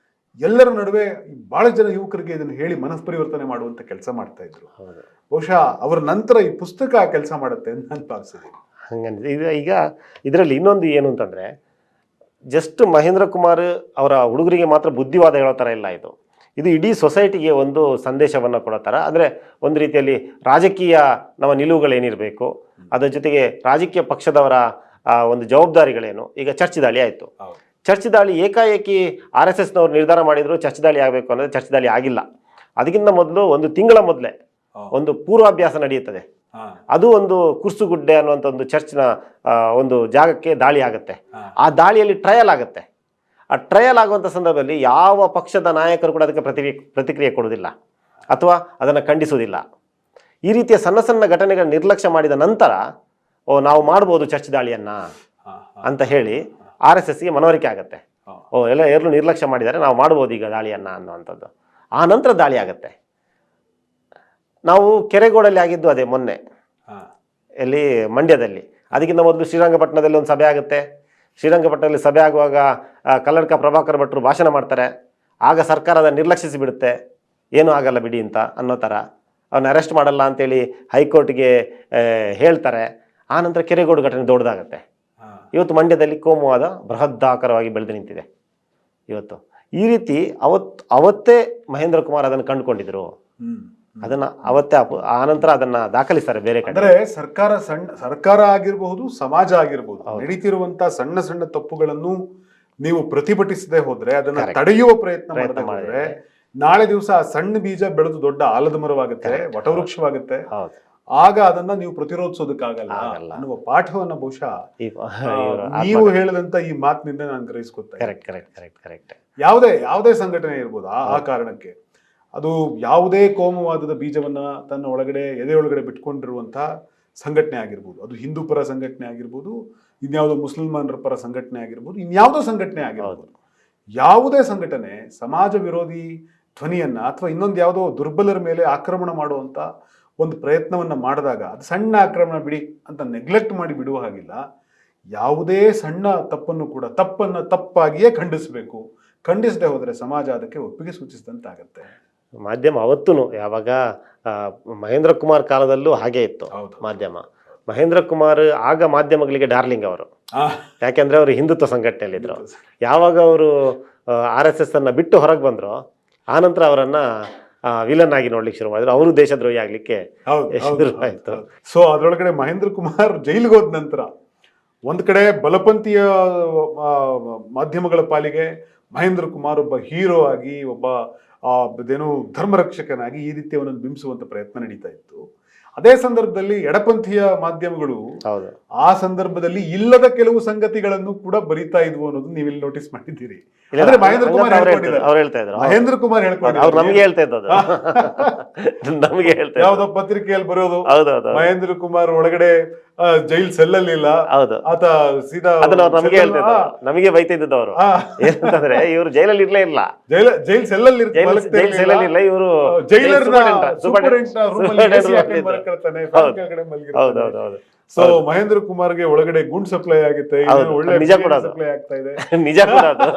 ಎಲ್ಲರ ನಡುವೆ ಬಹಳ ಜನ ಯುವಕರಿಗೆ ಇದನ್ನು ಹೇಳಿ ಮನಸ್ಪರಿವರ್ತನೆ ಮಾಡುವಂತ ಕೆಲಸ ಮಾಡ್ತಾ ಇದ್ರು. ಬಹುಶಃ ಅವರ ನಂತರ ಈ ಪುಸ್ತಕ ಕೆಲಸ ಮಾಡುತ್ತೆ ಅಂತ ನಾನು ಭಾವಿಸಿದೆ. ಹಂಗಂದ್ರೆ ಈಗ ಇದರಲ್ಲಿ ಇನ್ನೊಂದು ಏನು ಅಂತಂದ್ರೆ, ಜಸ್ಟ್ ಮಹೇಂದ್ರ ಕುಮಾರ್ ಅವರ ಹುಡುಗರಿಗೆ ಮಾತ್ರ ಬುದ್ಧಿವಾದ ಹೇಳೋ ಥರ ಇಲ್ಲ, ಇದು ಇಡೀ ಸೊಸೈಟಿಗೆ ಒಂದು ಸಂದೇಶವನ್ನು ಕೊಡೋ ಥರ. ಅಂದರೆ ಒಂದು ರೀತಿಯಲ್ಲಿ ರಾಜಕೀಯ ನಮ್ಮ ನಿಲುವುಗಳೇನಿರಬೇಕು, ಅದರ ಜೊತೆಗೆ ರಾಜಕೀಯ ಪಕ್ಷದವರ ಒಂದು ಜವಾಬ್ದಾರಿಗಳೇನು. ಈಗ ಚರ್ಚ್ ದಾಳಿ ಆಯಿತು, ಚರ್ಚ್ ದಾಳಿ ಏಕಾಏಕಿ RSSನವ್ರು ನಿರ್ಧಾರ ಮಾಡಿದ್ರು ಚರ್ಚ್ ದಾಳಿ ಆಗಬೇಕು ಅನ್ನೋದು ಚರ್ಚ್ ದಾಳಿ ಆಗಿಲ್ಲ. ಅದಕ್ಕಿಂತ ಮೊದಲು ಒಂದು ತಿಂಗಳ ಮೊದಲೇ ಒಂದು ಪೂರ್ವಾಭ್ಯಾಸ ನಡೆಯುತ್ತದೆ. ಅದು ಒಂದು ಕುರ್ಸುಗುಡ್ಡೆ ಅನ್ನುವಂಥ ಒಂದು ಚರ್ಚ್ನ ಒಂದು ಜಾಗಕ್ಕೆ ದಾಳಿ ಆಗುತ್ತೆ. ಆ ದಾಳಿಯಲ್ಲಿ ಟ್ರಯಲ್ ಆಗುತ್ತೆ. ಆ ಟ್ರಯಲ್ ಆಗುವಂಥ ಸಂದರ್ಭದಲ್ಲಿ ಯಾವ ಪಕ್ಷದ ನಾಯಕರು ಕೂಡ ಅದಕ್ಕೆ ಪ್ರತಿಕ್ರಿಯೆ ಕೊಡೋದಿಲ್ಲ ಅಥವಾ ಅದನ್ನು ಖಂಡಿಸೋದಿಲ್ಲ. ಈ ರೀತಿಯ ಸಣ್ಣ ಸಣ್ಣ ಘಟನೆಗಳ ನಿರ್ಲಕ್ಷ್ಯ ಮಾಡಿದ ನಂತರ ನಾವು ಮಾಡ್ಬೋದು ಚರ್ಚ್ ದಾಳಿಯನ್ನ ಅಂತ ಹೇಳಿ RSSಗೆ ಮನವರಿಕೆ ಆಗುತ್ತೆ. ಎಲ್ಲರೂ ನಿರ್ಲಕ್ಷ್ಯ ಮಾಡಿದ್ದಾರೆ, ನಾವು ಮಾಡ್ಬೋದು ಈಗ ದಾಳಿಯನ್ನ ಅನ್ನುವಂಥದ್ದು. ಆ ನಂತರ ದಾಳಿ ಆಗುತ್ತೆ. ನಾವು ಕೆರೆಗೋಡಲ್ಲಿ ಆಗಿದ್ದು ಅದೇ ಮೊನ್ನೆ, ಎಲ್ಲಿ ಮಂಡ್ಯದಲ್ಲಿ. ಅದಕ್ಕಿಂತ ಮೊದಲು ಶ್ರೀರಂಗಪಟ್ಟಣದಲ್ಲಿ ಒಂದು ಸಭೆ ಆಗುತ್ತೆ. ಶ್ರೀರಂಗಪಟ್ಟಣದಲ್ಲಿ ಸಭೆ ಆಗುವಾಗ ಕಲ್ಲಡ್ಕ ಪ್ರಭಾಕರ್ ಭಟ್ರು ಭಾಷಣ ಮಾಡ್ತಾರೆ. ಆಗ ಸರ್ಕಾರ ಅದನ್ನು ನಿರ್ಲಕ್ಷಿಸಿ ಬಿಡುತ್ತೆ, ಏನೂ ಆಗಲ್ಲ ಬಿಡಿ ಅಂತ ಅನ್ನೋ ಥರ. ಅವನ್ನ ಅರೆಸ್ಟ್ ಮಾಡಲ್ಲ ಅಂತೇಳಿ ಹೈಕೋರ್ಟ್ಗೆ ಹೇಳ್ತಾರೆ. ಆ ನಂತರ ಕೆರೆಗೋಡು ಘಟನೆ ದೊಡ್ಡದಾಗತ್ತೆ. ಇವತ್ತು ಮಂಡ್ಯದಲ್ಲಿ ಕೋಮುವಾದ ಬೃಹದಾಕಾರವಾಗಿ ಬೆಳೆದು ನಿಂತಿದೆ ಇವತ್ತು. ಈ ರೀತಿ ಅವತ್ತೇ ಮಹೇಂದ್ರ ಕುಮಾರ್ ಅದನ್ನು ಕಂಡುಕೊಂಡಿದ್ರು. ಅದನ್ನ ಅವತ್ತೇ ಆನಂತರ ಅದನ್ನ ದಾಖಲಿಸ್ತಾರೆ ಬೇರೆ ಕಡೆ. ಅಂದ್ರೆ ಸರ್ಕಾರ ಆಗಿರಬಹುದು, ಸಮಾಜ ಆಗಿರಬಹುದು, ನಡೀತಿರುವಂತ ಸಣ್ಣ ಸಣ್ಣ ತಪ್ಪುಗಳನ್ನು ನೀವು ಪ್ರತಿಭಟಿಸದೆ ಹೋದ್ರೆ, ಅದನ್ನ ತಡೆಯುವ ಪ್ರಯತ್ನ ಮಾಡಿದ್ರೆ, ನಾಳೆ ದಿವಸ ಆ ಸಣ್ಣ ಬೀಜ ಬೆಳೆದು ದೊಡ್ಡ ಆಲದ ಮರವಾಗುತ್ತೆ, ವಟವೃಕ್ಷವಾಗುತ್ತೆ. ಆಗ ಅದನ್ನ ನೀವು ಪ್ರತಿರೋಧಿಸೋದಕ್ಕಾಗಲ್ಲ ಅನ್ನುವ ಪಾಠವನ್ನ ಬಹುಶಃ ನೀವು ಹೇಳಿದಂತ ಈ ಮಾತಿನಿಂದ ನಾನು ಗ್ರಹಿಸ್ಕೊತೇನೆ. ಯಾವುದೇ ಸಂಘಟನೆ ಇರ್ಬೋದು, ಆ ಕಾರಣಕ್ಕೆ ಅದು ಯಾವುದೇ ಕೋಮುವಾದದ ಬೀಜವನ್ನ ತನ್ನ ಒಳಗಡೆ ಎದೆಯೊಳಗಡೆ ಬಿಟ್ಕೊಂಡಿರುವಂತಹ ಸಂಘಟನೆ ಆಗಿರ್ಬೋದು, ಅದು ಹಿಂದೂ ಪರ ಸಂಘಟನೆ ಆಗಿರ್ಬೋದು, ಇನ್ಯಾವುದೋ ಮುಸಲ್ಮಾನರ ಪರ ಸಂಘಟನೆ ಆಗಿರ್ಬೋದು, ಇನ್ಯಾವುದೋ ಸಂಘಟನೆ ಆಗಿರ್ಬೋದು, ಯಾವುದೇ ಸಂಘಟನೆ ಸಮಾಜ ವಿರೋಧಿ ಧ್ವನಿಯನ್ನ ಅಥವಾ ಇನ್ನೊಂದು ಯಾವುದೋ ದುರ್ಬಲರ ಮೇಲೆ ಆಕ್ರಮಣ ಮಾಡುವಂತ ಒಂದು ಪ್ರಯತ್ನವನ್ನ ಮಾಡಿದಾಗ ಅದು ಸಣ್ಣ ಆಕ್ರಮಣ ಬಿಡಿ ಅಂತ ನೆಗ್ಲೆಕ್ಟ್ ಮಾಡಿ ಬಿಡುವ ಹಾಗಿಲ್ಲ. ಯಾವುದೇ ಸಣ್ಣ ತಪ್ಪನ್ನು ಕೂಡ ತಪ್ಪಾಗಿಯೇ ಖಂಡಿಸಬೇಕು. ಖಂಡಿಸದೆ ಹೋದರೆ ಸಮಾಜ ಅದಕ್ಕೆ ಒಪ್ಪಿಗೆ ಸೂಚಿಸಿದಂತಾಗತ್ತೆ. ಮಾಧ್ಯಮ ಅವತ್ತೂ ಯಾವಾಗ ಮಹೇಂದ್ರ ಕುಮಾರ್ ಕಾಲದಲ್ಲೂ ಹಾಗೆ ಇತ್ತು ಮಾಧ್ಯಮ. ಮಹೇಂದ್ರ ಕುಮಾರ್ ಆಗ ಮಾಧ್ಯಮಗಳಿಗೆ ಡಾರ್ಲಿಂಗ್ ಅವರು. ಯಾಕೆಂದ್ರೆ ಅವರು ಹಿಂದುತ್ವ ಸಂಘಟನೆಯಲ್ಲಿದ್ರು. ಯಾವಾಗ ಅವರು RSS ಅನ್ನ ಬಿಟ್ಟು ಹೊರಗೆ ಬಂದ್ರು, ಆನಂತರ ಅವರನ್ನ ವಿಲನ್ ಆಗಿ ನೋಡ್ಲಿಕ್ಕೆ ಶುರು ಮಾಡಿದ್ರು. ಅವರು ದೇಶದ್ರೋಹಿ ಆಗ್ಲಿಕ್ಕೆ ಶುರುವಾಯಿತು. ಸೊ ಅದರೊಳಗಡೆ ಮಹೇಂದ್ರ ಕುಮಾರ್ ಜೈಲಿಗೆ ಹೋದ ನಂತರ ಒಂದ್ ಕಡೆ ಬಲಪಂಥೀಯ ಆ, ಮಾಧ್ಯಮಗಳ ಪಾಲಿಗೆ ಮಹೇಂದ್ರ ಕುಮಾರ್ ಒಬ್ಬ ಹೀರೋ ಆಗಿ ಒಬ್ಬ ಅದೇನು ಧರ್ಮರಕ್ಷಕನಾಗಿ ಈ ರೀತಿ ಅವನನ್ನು ಬಿಂಬಿಸುವಂತ ಪ್ರಯತ್ನ ನಡೀತಾ ಇತ್ತು. ಅದೇ ಸಂದರ್ಭದಲ್ಲಿ ಎಡಪಂಥೀಯ ಮಾಧ್ಯಮಗಳು ಹೌದು ಆ ಸಂದರ್ಭದಲ್ಲಿ ಇಲ್ಲದ ಕೆಲವು ಸಂಗತಿಗಳನ್ನು ಕೂಡ ಬರೀತಾ ಇದ್ವು ಅನ್ನೋದು ನೀವಿಲ್ಲಿ ನೋಟಿಸ್ ಮಾಡಿದ್ದೀರಿ. ಇಲ್ಲ, ಅಂದ್ರೆ ಮಹೇಂದ್ರ ಕುಮಾರ್ ಅವ್ರು ಹೇಳ್ಕೊಂಡಿದ್ದಾರೆ. ಅವ್ರು ಹೇಳ್ತಾ ಇದ್ರು ಮಹೇಂದ್ರ ಕುಮಾರ್ ಅವ್ರು ಹೇಳ್ಕೊಂಡಿದ್ದಾರೆ. ನಮ್ಗೆ ಹೇಳ್ತಾ ಇದ್ದದು ನಮ್ಗೆ ಹೇಳ್ತಾ ಯಾವ್ದೋ ಪತ್ರಿಕೆಯಲ್ಲಿ ಬರೋದು ಹೌದೌದು ಮಹೇಂದ್ರ ಕುಮಾರ್ ಒಳಗಡೆ ಜೈಲ್ ಸೆಲ್ಲಲ್ಲಿ ಇಲ್ಲ, ಹೌದು ಆತ ಸೀದಾ ಅದನ್ನ ಅವ್ರು ನಮ್ಗೆ ಹೇಳ್ತಾ ಇದ್ರು, ನಮಗೆ ಬೈತಾ ಇದ್ದದ್ದು ಅವರು. ಏನಂತಂದ್ರೆ ಇವ್ರು ಜೈಲಲ್ಲಿ ಇರ್ಲೇ ಇಲ್ಲ, ಜೈಲ್ ಸೆಲ್ಲಲ್ಲಿ ಜೈಲ್ ಸೆಲ್ಲಲ್ಲಿ ಇಲ್ಲ, ಇವರು ಹೌದೌದು ಸೊ ಮಹೇಂದ್ರ ಕುಮಾರ್ಗೆ ಒಳಗಡೆ ಗುಂಡ್ ಸಪ್ಲೈ ಆಗುತ್ತೆ, ಒಳ್ಳೆ ನಿಜ ಕೂಡ ಅದು. ಸಪ್ಲೈ ಆಗ್ತಾ ಇದೆ. ನಿಜ ಕೂಡ ಅದು.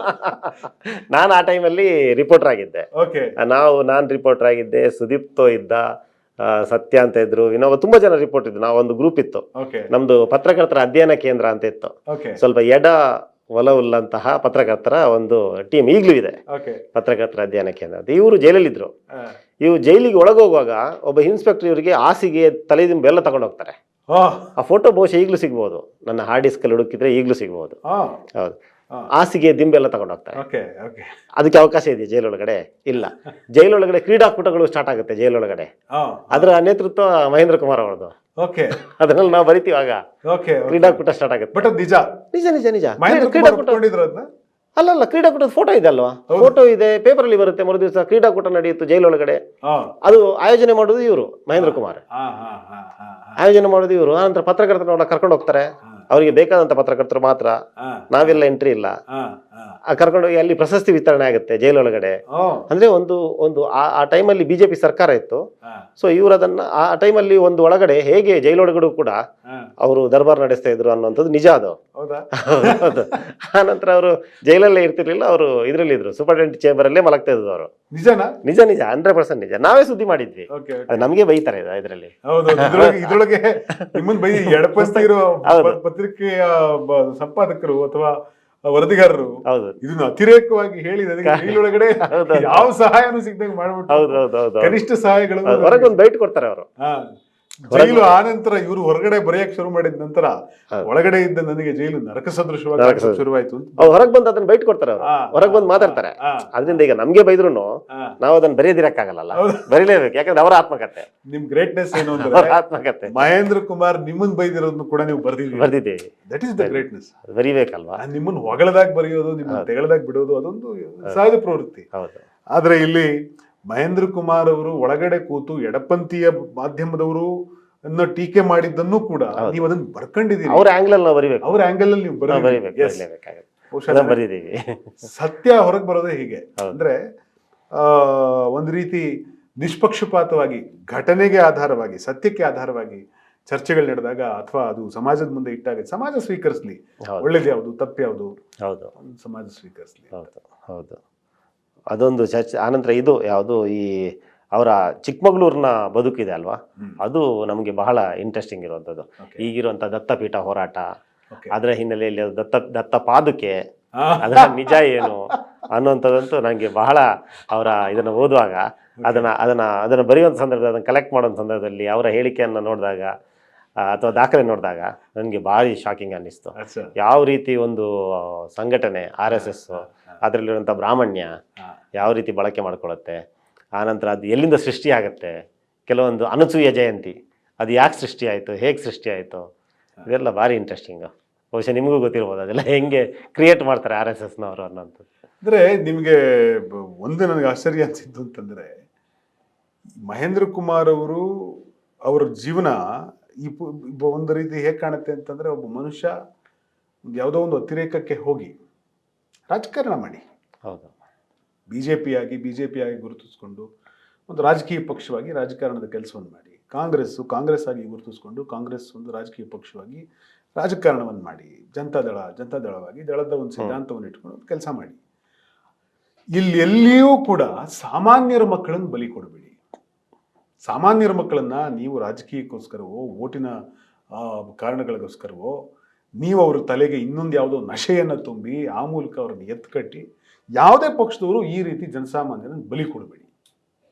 ನಾನು ಆ ಟೈಮಲ್ಲಿ ರಿಪೋರ್ಟರ್ ಆಗಿದ್ದೆ. ಓಕೆ, ನಾನ್ ರಿಪೋರ್ಟರ್ ಆಗಿದ್ದೆ, ಸುದೀಪ್ತೋ ಇದ್ದ, ಸತ್ಯ ಅಂತ ಇದ್ರು, ಇನ್ನೊಬ್ಬ ತುಂಬಾ ಜನ ರಿಪೋರ್ಟ್ ಇದ್ದು. ನಾವು ಒಂದು ಗ್ರೂಪ್ ಇತ್ತು, ಓಕೆ, ನಮ್ದು ಪತ್ರಕರ್ತರ ಅಧ್ಯಯನ ಕೇಂದ್ರ ಅಂತ ಇತ್ತು. ಓಕೆ, ಸ್ವಲ್ಪ ಎಡ ಒಲವುಳ್ಳಂತಹ ಪತ್ರಕರ್ತರ ಒಂದು ಟೀಮ್ ಈಗಲೂ ಇದೆ, ಓಕೆ, ಪತ್ರಕರ್ತರ ಅಧ್ಯಯನ ಕೇಂದ್ರ ಅಂತ. ಇವರು ಜೈಲಲ್ಲಿದ್ರು. ಇವು ಜೈಲಿಗೆ ಒಳಗೋಗುವಾಗ ಒಬ್ಬ ಇನ್ಸ್ಪೆಕ್ಟರ್ ಇವರಿಗೆ ಹಾಸಿಗೆ ತಲೆದಿಂಬ ಎಲ್ಲ ತಗೊಂಡು ಹೋಗ್ತಾರೆ. ಆ ಫೋಟೋ ಬಹುಶಃ ಈಗಲೂ ಸಿಗ್ಬೋದು, ನನ್ನ ಹಾರ್ಡ್ ಡಿಸ್ಕ್ ಅಲ್ಲಿ ಹುಡುಕಿದ್ರೆ ಈಗಲೂ ಸಿಗ್ಬೋದು. ಹೌದು, ಹಾಸಿಗೆ ದಿಂಬೆಲ್ಲ ತಗೊಂಡು ಹೋಗ್ತಾರೆ. ಅದಕ್ಕೆ ಅವಕಾಶ ಇದೆಯಾ ಜೈಲೊಳಗಡೆ? ಇಲ್ಲ. ಜೈಲೊಳಗಡೆ ಕ್ರೀಡಾಕೂಟಗಳು ಸ್ಟಾರ್ಟ್ ಆಗುತ್ತೆ ಜೈಲೊಳಗಡೆ. ಅದರ ನೇತೃತ್ವ ಮಹೇಂದ್ರ ಕುಮಾರ್ ಅವರದು. ಅದನ್ನೆಲ್ಲ ನಾವು ಬರಿತೀವಿ ಆಗ. ಕ್ರೀಡಾಕೂಟ ಸ್ಟಾರ್ಟ್ ಆಗುತ್ತೆ. ಬಟ್ ನಿಜ ನಿಜ ನಿಜ ನಿಜ ಕ್ರೀಡಾಕೂಟ ಅಲ್ಲಲ್ಲ, ಕ್ರೀಡಾಕೂಟದ ಫೋಟೋ ಇದೆ ಅಲ್ವಾ? ಫೋಟೋ ಇದೆ, ಪೇಪರ್ ಅಲ್ಲಿ ಬರುತ್ತೆ. ಮರು ದಿವಸ ಕ್ರೀಡಾಕೂಟ ನಡೆಯಿತು ಜೈಲೊಳಗಡೆ. ಅದು ಆಯೋಜನೆ ಮಾಡೋದು ಇವರು, ಮಹೇಂದ್ರ ಕುಮಾರ್ ಆಯೋಜನೆ ಮಾಡೋದು ಇವರು. ಆನಂತರ ಪತ್ರಕರ್ತರನ್ನ ಕರ್ಕೊಂಡು ಹೋಗ್ತಾರೆ. ಅವರಿಗೆ ಬೇಕಾದಂತ ಪತ್ರಕರ್ತರು ಮಾತ್ರ, ನಾವೆಲ್ಲ ಎಂಟ್ರಿ ಇಲ್ಲ. ಕರ್ಕೊಂಡು ಹೋಗಿ ಅಲ್ಲಿ ಪ್ರಶಸ್ತಿ ವಿತರಣೆ ಆಗುತ್ತೆ ಜೈಲೊಳಗಡೆ. ಅಂದ್ರೆ ಒಂದು ಆ ಟೈಮಲ್ಲಿ ಬಿಜೆಪಿ ಸರ್ಕಾರ ಇತ್ತು. ಸೊ ಇವರು ಅದನ್ನ ಆ ಟೈಮಲ್ಲಿ ಒಂದು ಒಳಗಡೆ ಹೇಗೆ ಜೈಲೊಳಗಡೆ ಕೂಡ ಅವರು ದರ್ಬಾರ್ ನಡೆಸ್ತಾ ಇದ್ರು ಅನ್ನುವಂಥದ್ದು ನಿಜ. ಅದು ಹೌದು. ಆನಂತರ ಅವರು ಜೈಲಲ್ಲೇ ಇರ್ತಿರ್ಲಿಲ್ಲ, ಅವರು ಇದ್ರಲ್ಲಿ ಇದ್ರು, ಸೂಪರಿಂಟೆಂಡೆಂಟ್ ಚೇಂಬರ್ ಅಲ್ಲೇ ಮಲಗ್ತಾ ಇದ್ರು ಅವರು. ನಿಜ 100% ನಿಜ. ನಾವೇ ಸುದ್ದಿ ಮಾಡಿದ್ವಿ, ಅದು ನಮ್ಗೆ ಬೈತಾರೆ ಇದರಲ್ಲಿ. ಪತ್ರಿಕೆಯ ಸಂಪಾದಕರು ಅಥವಾ ವರದಿಗಾರರು ಇದನ್ನ ಅತಿರೇಕವಾಗಿ ಹೇಳಿ ಒಳಗಡೆ ಯಾವ ಸಹಾಯನೂ ಸಿಗ್ದಂಗೆ ಮಾಡ್ಬಿಟ್ಟು ಕನಿಷ್ಠ ಸಹಾಯಗಳು ಹೊರಗೆ ಒಂದು ಬೈಟ್ ಕೊಡ್ತಾರೆ ಅವರು. ಜೈಲು ಆ ನಂತರ ಇವರು ಹೊರಗಡೆ ಬರೆಯಕ್ ಶುರು ಮಾಡಿದ ನಂತರ ಒಳಗಡೆ ಇದ್ದ ನನಗೆ ಜೈಲು ನರಕ ಸದೃಶವಾಗಿ ಶುರುವಾಯ್ತು. ಹೊರಗೆ ಬಂದು ಅದನ್ನ ಬೈಟ್ ಕೊಡ್ತಾರೆ ಅವರು, ಹೊರಗೆ ಬಂದು ಮಾತಾಡ್ತಾರೆ. ಅದರಿಂದ ಈಗ ನಮ್ಗೆ ಬೈದ್ರು ನಾವು ಅದನ್ನ ಬರೆಯದಿರಕ್ಕಾಗಲ್ಲ, ಬರೀಲೇಬೇಕು. ಯಾಕಂದ್ರೆ ಅವರ ಆತ್ಮಕತೆ. ನಿಮ್ ಗ್ರೇಟ್ನೆಸ್ ಏನು ಅಂದ್ರೆ ಆತ್ಮಕತೆ. ಮಹೇಂದ್ರ ಕುಮಾರ್ ನಿಮ್ಮನ್ ಬೈದಿರೋದನ್ನು ಕೂಡ ನೀವು ಬರ್ದಿದ್ದೀವಿ. That is the greatness. ಬರಿಬೇಕಲ್ವಾ? ನಿಮ್ಮನ್ನ ಹೊಗಳದಾಗ ಬರೆಯೋದು, ನಿಮ್ಮನ್ನ ತೆಗಳದಾಗ ಬಿಡೋದು ಅದೊಂದು ಸಹಜ ಪ್ರವೃತ್ತಿ. ಆದ್ರೆ ಇಲ್ಲಿ ಮಹೇಂದ್ರ ಕುಮಾರ್ ಅವರು ಒಳಗಡೆ ಕೂತು ಎಡಪಂಥೀಯ ಮಾಧ್ಯಮದವರು ಅನ್ನೋ ಟೀಕೆ ಮಾಡಿದ್ದನ್ನು ಕೂಡ ನೀವು ಅದನ್ನ ಬರ್ಕೊಂಡಿದ್ದೀರಿ. ಅವ್ರ ಆಂಗಲ್ ಅಲ್ಲಿ ನಾವು ಬರಿಬೇಕು, ಅವ್ರ ಆಂಗಲ್ ಅಲ್ಲಿ ನೀವು ಬರೀತೀವಿ. ಸತ್ಯ ಹೊರಗೆ ಬರೋದೇ ಹೀಗೆ. ಅಂದ್ರೆ ಒಂದ್ ರೀತಿ ನಿಷ್ಪಕ್ಷಪಾತವಾಗಿ, ಘಟನೆಗೆ ಆಧಾರವಾಗಿ, ಸತ್ಯಕ್ಕೆ ಆಧಾರವಾಗಿ ಚರ್ಚೆಗಳು ನಡೆದಾಗ ಅಥವಾ ಅದು ಸಮಾಜದ ಮುಂದೆ ಇಟ್ಟಾಗ ಸಮಾಜ ಸ್ವೀಕರಿಸ್ಲಿ. ಒಳ್ಳೇದು ಯಾವುದು, ತಪ್ಪು ಯಾವುದು, ಸಮಾಜ ಸ್ವೀಕರಿಸ್ಲಿ. ಹೌದು, ಅದೊಂದು ಚರ್ಚೆ. ಆನಂತರ ಇದು ಯಾವುದು, ಈ ಅವರ ಚಿಕ್ಕಮಗಳೂರಿನ ಬದುಕಿದೆ ಅಲ್ವಾ, ಅದು ನಮಗೆ ಬಹಳ ಇಂಟ್ರೆಸ್ಟಿಂಗ್ ಇರುವಂಥದ್ದು. ಈಗಿರುವಂಥ ದತ್ತಪೀಠ ಹೋರಾಟ, ಅದರ ಹಿನ್ನೆಲೆಯಲ್ಲಿ ದತ್ತ ಪಾದುಕೆ, ಅದರ ನಿಜ ಏನು ಅನ್ನುವಂಥದ್ದಂತೂ ನನಗೆ ಬಹಳ, ಅವರ ಇದನ್ನು ಓದುವಾಗ ಅದನ್ನು ಬರೆಯುವಂಥ ಸಂದರ್ಭದಲ್ಲಿ, ಅದನ್ನು ಕಲೆಕ್ಟ್ ಮಾಡುವಂಥ ಸಂದರ್ಭದಲ್ಲಿ ಅವರ ಹೇಳಿಕೆಯನ್ನು ನೋಡಿದಾಗ ಅಥವಾ ದಾಖಲೆ ನೋಡಿದಾಗ ನನಗೆ ಭಾರಿ ಶಾಕಿಂಗ್ ಅನ್ನಿಸ್ತು. ಯಾವ ರೀತಿ ಒಂದು ಸಂಘಟನೆ RSS ಅದರಲ್ಲಿರುವಂಥ ಬ್ರಾಹ್ಮಣ್ಯ ಯಾವ ರೀತಿ ಬಳಕೆ ಮಾಡ್ಕೊಳ್ಳುತ್ತೆ. ಆನಂತರ ಅದು ಎಲ್ಲಿಂದ ಸೃಷ್ಟಿ ಆಗುತ್ತೆ, ಕೆಲವೊಂದು ಅನಸೂಯ ಜಯಂತಿ ಅದು ಯಾಕೆ ಸೃಷ್ಟಿ ಆಯಿತು, ಹೇಗೆ ಸೃಷ್ಟಿ ಆಯಿತು, ಇದೆಲ್ಲ ಭಾರಿ ಇಂಟ್ರೆಸ್ಟಿಂಗು. ಬಹುಶಃ ನಿಮಗೂ ಗೊತ್ತಿರ್ಬೋದು ಅದೆಲ್ಲ ಹೆಂಗೆ ಕ್ರಿಯೇಟ್ ಮಾಡ್ತಾರೆ RSSನವರು ಅನ್ನೋಂಥದ್ದು. ಅಂದರೆ ನಿಮಗೆ ಒಂದು ನನಗೆ ಆಶ್ಚರ್ಯ ಅನಿಸಿದ್ದು ಅಂತಂದರೆ, ಮಹೇಂದ್ರ ಕುಮಾರ್ ಅವರು ಅವರ ಜೀವನ ಒಂದು ರೀತಿ ಹೇಗೆ ಕಾಣುತ್ತೆ ಅಂತಂದರೆ, ಒಬ್ಬ ಮನುಷ್ಯ ಯಾವುದೋ ಒಂದು ಅತಿರೇಕಕ್ಕೆ ಹೋಗಿ ರಾಜಕಾರಣ ಮಾಡಿ, ಹೌದು, ಬಿಜೆಪಿ ಆಗಿ ಗುರುತಿಸ್ಕೊಂಡು ಒಂದು ರಾಜಕೀಯ ಪಕ್ಷವಾಗಿ ರಾಜಕಾರಣದ ಕೆಲಸವನ್ನು ಮಾಡಿ, ಕಾಂಗ್ರೆಸ್ ಆಗಿ ಗುರುತಿಸ್ಕೊಂಡು ಕಾಂಗ್ರೆಸ್ ಒಂದು ರಾಜಕೀಯ ಪಕ್ಷವಾಗಿ ರಾಜಕಾರಣವನ್ನು ಮಾಡಿ, ಜನತಾದಳವಾಗಿ ದಳದ ಒಂದು ಸಿದ್ಧಾಂತವನ್ನು ಇಟ್ಕೊಂಡು ಕೆಲಸ ಮಾಡಿ. ಇಲ್ಲಿ ಎಲ್ಲಿಯೂ ಕೂಡ ಸಾಮಾನ್ಯರ ಮಕ್ಕಳನ್ನು ಬಲಿ ಕೊಡಬೇಡಿ. ಸಾಮಾನ್ಯರ ಮಕ್ಕಳನ್ನ ನೀವು ರಾಜಕೀಯಕ್ಕೋಸ್ಕರವೋ ಓಟಿನ ಕಾರಣಗಳಿಗೋಸ್ಕರವೋ ನೀವು ಅವ್ರ ತಲೆಗೆ ಇನ್ನೊಂದು ಯಾವುದೋ ನಶೆಯನ್ನು ತುಂಬಿ ಆ ಮೂಲಕ ಅವ್ರನ್ನ ಎತ್ಕಟ್ಟಿ, ಯಾವುದೇ ಪಕ್ಷದವರು ಈ ರೀತಿ ಜನಸಾಮಾನ್ಯರನ್ನು ಬಲಿ ಕೊಡಬೇಡಿ.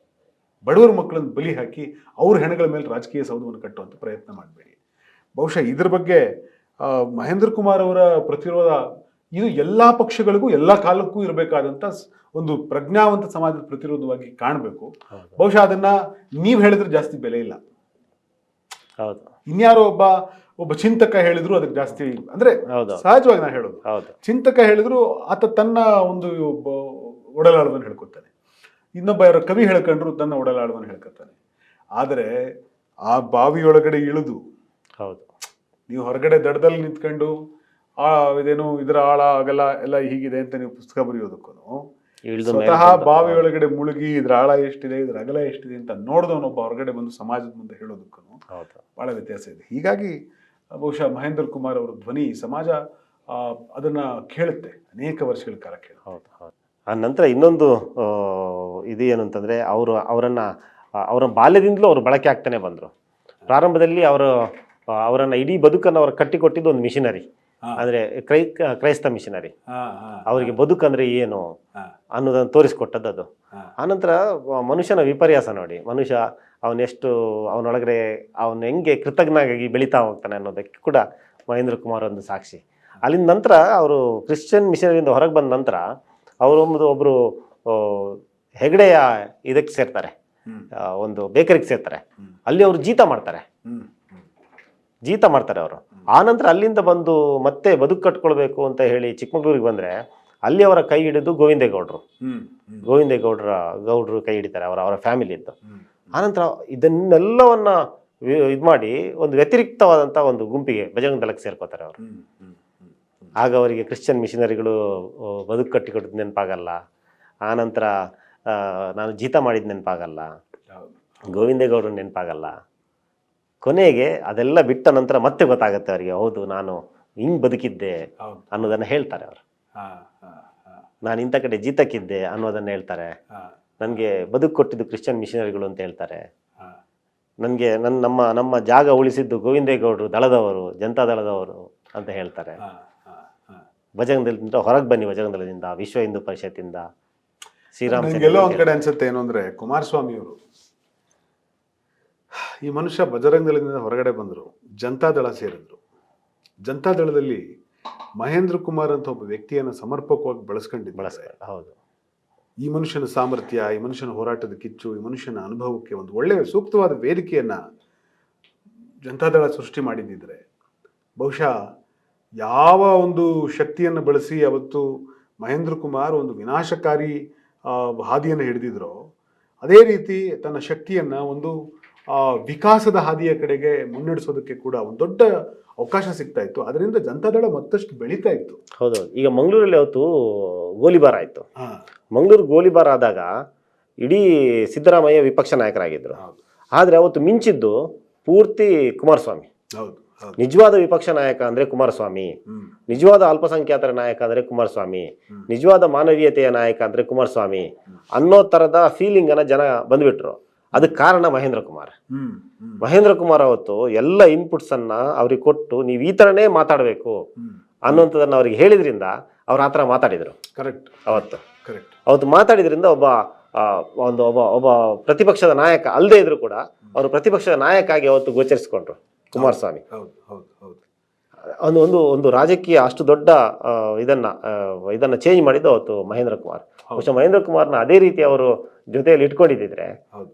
ಬಡವರ ಮಕ್ಕಳನ್ನು ಬಲಿ ಹಾಕಿ ಅವ್ರ ಹೆಣಗಳ ಮೇಲೆ ರಾಜಕೀಯ ಸೌಧವನ್ನು ಕಟ್ಟುವಂಥ ಪ್ರಯತ್ನ ಮಾಡಬೇಡಿ. ಬಹುಶಃ ಇದ್ರ ಬಗ್ಗೆ ಮಹೇಂದ್ರ ಕುಮಾರ್ ಅವರ ಪ್ರತಿರೋಧ ಇದು ಎಲ್ಲಾ ಪಕ್ಷಗಳಿಗೂ ಎಲ್ಲಾ ಕಾಲಕ್ಕೂ ಇರಬೇಕಾದಂತ ಒಂದು ಪ್ರಜ್ಞಾವಂತ ಸಮಾಜದ ಪ್ರತಿರೋಧವಾಗಿ ಕಾಣಬೇಕು. ಬಹುಶಃ ಅದನ್ನ ನೀವ್ ಹೇಳಿದ್ರೆ ಜಾಸ್ತಿ ಬೆಲೆ ಇಲ್ಲ. ಹೌದು, ಇನ್ಯಾರೋ ಒಬ್ಬ ಚಿಂತಕ ಹೇಳಿದ್ರು ಅದಕ್ಕೆ ಜಾಸ್ತಿ ಅಂದ್ರೆ ಸಹಜವಾಗಿ ನಾನು ಹೇಳೋದು, ಚಿಂತಕ ಹೇಳಿದ್ರು ಆತ ತನ್ನ ಒಂದು ಒಡಲಾಳವನ್ನು ಹೇಳ್ಕೊತಾನೆ, ಇನ್ನೊಬ್ಬ ಯಾರೋ ಕವಿ ಹೇಳ್ಕೊಂಡ್ರು ತನ್ನ ಒಡಲಾಳವನ್ನು ಹೇಳ್ಕೊತಾನೆ. ಆದರೆ ಆ ಬಾವಿಯೊಳಗಡೆ ಇಳಿದು ಹೌದು ನೀವು ಹೊರಗಡೆ ದಡದಲ್ಲಿ ನಿಂತ್ಕೊಂಡು ಇದೇನು ಇದರ ಆಳ ಆಗಲ್ಲ ಎಲ್ಲ ಹೀಗಿದೆ ಅಂತ ನೀವು ಪುಸ್ತಕ ಬರೆಯೋದಕ್ಕೂ ಸ್ವತಃ ಬಾವಿ ಒಳಗಡೆ ಮುಳುಗಿ ಇದ್ರ ಆಳ ಎಷ್ಟಿದೆ ಇದ್ರ ಅಗಲ ಎಷ್ಟಿದೆ ಅಂತ ನೋಡಿದವನೊಬ್ಬ ಹೊರಗಡೆ ಬಂದು ಸಮಾಜದ ಮುಂದೆ ಹೇಳೋದಕ್ಕೂ ಬಹಳ ವ್ಯತ್ಯಾಸ ಇದೆ. ಹೀಗಾಗಿ ಬಹುಶಃ ಮಹೇಂದ್ರ ಕುಮಾರ್ ಅವರ ಧ್ವನಿ ಸಮಾಜ ಅದನ್ನ ಕೇಳುತ್ತೆ ಅನೇಕ ವರ್ಷಗಳ ಕಾಲ ಕೇಳುತ್ತೆ. ಹೌದು ಹೌದು. ಆ ನಂತರ ಇನ್ನೊಂದು ಇದು ಏನು ಅಂತಂದ್ರೆ ಅವರ ಬಾಲ್ಯದಿಂದಲೂ ಅವರು ಬಳಕೆ ಆಗ್ತಾನೆ ಬಂದರು. ಪ್ರಾರಂಭದಲ್ಲಿ ಅವರನ್ನ ಇಡೀ ಬದುಕನ್ನು ಅವರು ಕಟ್ಟಿಕೊಟ್ಟಿದ್ದು ಒಂದು ಮಿಷನರಿ, ಅಂದ್ರೆ ಕ್ರೈಸ್ತ ಮಿಷನರಿ. ಅವರಿಗೆ ಬದುಕಂದ್ರೆ ಏನು ಅನ್ನೋದನ್ನು ತೋರಿಸ್ಕೊಟ್ಟದ್ದು ಅದು. ಆನಂತರ ಮನುಷ್ಯನ ವಿಪರ್ಯಾಸ ನೋಡಿ, ಮನುಷ್ಯ ಅವನೊಳಗಡೆ ಅವನು ಹೆಂಗೆ ಕೃತಜ್ಞನಾಗಿ ಬೆಳೀತಾ ಹೋಗ್ತಾನೆ ಅನ್ನೋದಕ್ಕೆ ಕೂಡ ಮಹೇಂದ್ರ ಕುಮಾರ್ ಒಂದು ಸಾಕ್ಷಿ. ಅಲ್ಲಿಂದ ನಂತರ ಅವರು ಕ್ರಿಶ್ಚಿಯನ್ ಮಿಷನರಿಯಿಂದ ಹೊರಗೆ ಬಂದ ನಂತರ ಒಬ್ಬರು ಹೆಗಡೆಯ ಇದಕ್ಕೆ ಸೇರ್ತಾರೆ, ಒಂದು ಬೇಕರಿಗೆ ಸೇರ್ತಾರೆ. ಅಲ್ಲಿ ಅವರು ಜೀತ ಮಾಡ್ತಾರೆ ಅವರು. ಆನಂತರ ಅಲ್ಲಿಂದ ಬಂದು ಮತ್ತೆ ಬದುಕು ಕಟ್ಕೊಳ್ಬೇಕು ಅಂತ ಹೇಳಿ ಚಿಕ್ಕಮಗಳೂರಿಗೆ ಬಂದರೆ ಅಲ್ಲಿ ಅವರ ಕೈ ಹಿಡಿದು ಗೌಡ್ರು ಕೈ ಹಿಡಿತಾರೆ, ಅವರ ಫ್ಯಾಮಿಲಿದ್ದು. ಆನಂತರ ಇದನ್ನೆಲ್ಲವನ್ನ ಇದು ಮಾಡಿ ಒಂದು ವ್ಯತಿರಿಕ್ತವಾದಂಥ ಒಂದು ಗುಂಪಿಗೆ ಬಜರಂಗ ದಳಕ್ಕೆ ಸೇರ್ಕೋತಾರೆ ಅವರು. ಆಗ ಅವರಿಗೆ ಕ್ರಿಶ್ಚಿಯನ್ ಮಿಷನರಿಗಳು ಬದುಕು ಕಟ್ಟಿಕೊಟ್ಟಿದ್ದು ನೆನಪಾಗಲ್ಲ, ಆನಂತರ ನಾನು ಜೀತ ಮಾಡಿದ ನೆನಪಾಗಲ್ಲ, ಗೋವಿಂದೇಗೌಡರು ನೆನಪಾಗಲ್ಲ. ಕೊನೆಗೆ ಅದೆಲ್ಲ ಬಿಟ್ಟ ನಂತರ ಮತ್ತೆ ಗೊತ್ತಾಗುತ್ತೆ ಅವರಿಗೆ, ಹೌದು ನಾನು ಹಿಂಗೆ ಬದುಕಿದ್ದೆ ಅನ್ನೋದನ್ನು ಹೇಳ್ತಾರೆ ಅವರು. ನಾನು ಇಂಥ ಕಡೆ ಜೀತಕ್ಕಿದ್ದೆ ಅನ್ನೋದನ್ನು ಹೇಳ್ತಾರೆ. ನನಗೆ ಬದುಕು ಕೊಟ್ಟಿದ್ದು ಕ್ರಿಶ್ಚಿಯನ್ ಮಿಷನರಿಗಳು ಅಂತ ಹೇಳ್ತಾರೆ. ನನಗೆ ನಮ್ಮ ಜಾಗ ಉಳಿಸಿದ್ದು ಗೋವಿಂದೇಗೌಡರು ದಳದವರು, ಜನತಾ ದಳದವರು ಅಂತ ಹೇಳ್ತಾರೆ. ಬಜರಂಗದಳದಿಂದ ಹೊರಗೆ ಬನ್ನಿ, ಬಜರಂಗದಳದಿಂದ, ವಿಶ್ವ ಹಿಂದೂ ಪರಿಷತ್ತಿಂದ, ಶ್ರೀರಾಮ. ಎಲ್ಲೋ ಒಂದ್ ಕಡೆ ಅನ್ಸುತ್ತೆ ಏನು ಅಂದ್ರೆ, ಕುಮಾರಸ್ವಾಮಿ ಅವರು ಈ ಮನುಷ್ಯ ಬಜರಂಗದಳದಿಂದ ಹೊರಗಡೆ ಬಂದರು, ಜನತಾದಳ ಸೇರಿದ್ರು. ಜನತಾದಳದಲ್ಲಿ ಮಹೇಂದ್ರ ಕುಮಾರ್ ಅಂತ ಒಬ್ಬ ವ್ಯಕ್ತಿಯನ್ನು ಸಮರ್ಪಕವಾಗಿ ಬಳಸ್ಕೊಂಡಿದ್ದಾರೆ. ಹೌದು, ಈ ಮನುಷ್ಯನ ಸಾಮರ್ಥ್ಯ, ಈ ಮನುಷ್ಯನ ಹೋರಾಟದ ಕಿಚ್ಚು, ಈ ಮನುಷ್ಯನ ಅನುಭವಕ್ಕೆ ಒಂದು ಒಳ್ಳೆಯ ಸೂಕ್ತವಾದ ವೇದಿಕೆಯನ್ನ ಜನತಾದಳ ಸೃಷ್ಟಿ ಮಾಡಿದ್ದಿದ್ರೆ ಬಹುಶಃ ಯಾವ ಒಂದು ಶಕ್ತಿಯನ್ನು ಬಳಸಿ ಅವತ್ತು ಮಹೇಂದ್ರ ಕುಮಾರ್ ಒಂದು ವಿನಾಶಕಾರಿ ಹಾದಿಯನ್ನು ಹಿಡಿದಿದ್ರೋ ಅದೇ ರೀತಿ ತನ್ನ ಶಕ್ತಿಯನ್ನ ಒಂದು ವಿಕಾಸದ ಹಾದಿಯ ಕಡೆಗೆ ಮುನ್ನಡೆಸೋದಕ್ಕೆ ಕೂಡ ಒಂದು ದೊಡ್ಡ ಅವಕಾಶ ಸಿಗ್ತಾ ಇತ್ತು. ಅದರಿಂದ ಜನತಾದಳ ಮತ್ತಷ್ಟು ಬೆಳೀತಾ ಇತ್ತು. ಹೌದು. ಈಗ ಮಂಗಳೂರಲ್ಲಿ ಅವತ್ತು ಗೋಲಿಬಾರ್ ಆಯ್ತು. ಮಂಗಳೂರು ಗೋಲಿಬಾರ್ ಆದಾಗ ಇಡೀ ಸಿದ್ದರಾಮಯ್ಯ ವಿಪಕ್ಷ ನಾಯಕರಾಗಿದ್ರು. ಆದ್ರೆ ಅವತ್ತು ಮಿಂಚಿದ್ದು ಪೂರ್ತಿ ಕುಮಾರಸ್ವಾಮಿ. ನಿಜವಾದ ವಿಪಕ್ಷ ನಾಯಕ ಅಂದ್ರೆ ಕುಮಾರಸ್ವಾಮಿ, ನಿಜವಾದ ಅಲ್ಪಸಂಖ್ಯಾತರ ನಾಯಕ ಅಂದ್ರೆ ಕುಮಾರಸ್ವಾಮಿ, ನಿಜವಾದ ಮಾನವೀಯತೆಯ ನಾಯಕ ಅಂದ್ರೆ ಕುಮಾರಸ್ವಾಮಿ ಅನ್ನೋ ತರದ ಫೀಲಿಂಗ್ ಅನ್ನ ಜನ ಬಂದ್ಬಿಟ್ರು. ಅದಕ್ಕೆ ಕಾರಣ ಮಹೇಂದ್ರ ಕುಮಾರ್ ಅವತ್ತು ಎಲ್ಲ ಇನ್ಪುಟ್ಸ್ ಅನ್ನ ಅವ್ರಿಗೆ ಕೊಟ್ಟು ನೀವು ಈ ತರನೇ ಮಾತಾಡಬೇಕು ಅನ್ನುವಂಥದ್ದನ್ನ ಅವ್ರಿಗೆ ಹೇಳಿದ್ರಿಂದ ಅವ್ರು ಆತರ ಮಾತಾಡಿದ್ರು. ಅವತ್ತು ಮಾತಾಡಿದ್ರಿಂದ ಒಬ್ಬ ಪ್ರತಿಪಕ್ಷದ ನಾಯಕ ಅಲ್ಲದೆ ಇದ್ರು ಕೂಡ ಅವರು ಪ್ರತಿಪಕ್ಷದ ನಾಯಕ ಆಗಿ ಅವತ್ತು ಗೋಚರಿಸಿಕೊಂಡ್ರು ಕುಮಾರಸ್ವಾಮಿ. ಒಂದು ರಾಜಕೀಯ ಅಷ್ಟು ದೊಡ್ಡ ಇದನ್ನ ಚೇಂಜ್ ಮಾಡಿದ್ದು ಅವತ್ತು ಮಹೇಂದ್ರ ಕುಮಾರ್. ಬಹುಶಃ ಮಹೇಂದ್ರ ಕುಮಾರ್ನ ಅದೇ ರೀತಿ ಅವರು ಜೊತೆಯಲ್ಲಿ ಇಟ್ಕೊಂಡಿದ್ದಿದ್ರೆ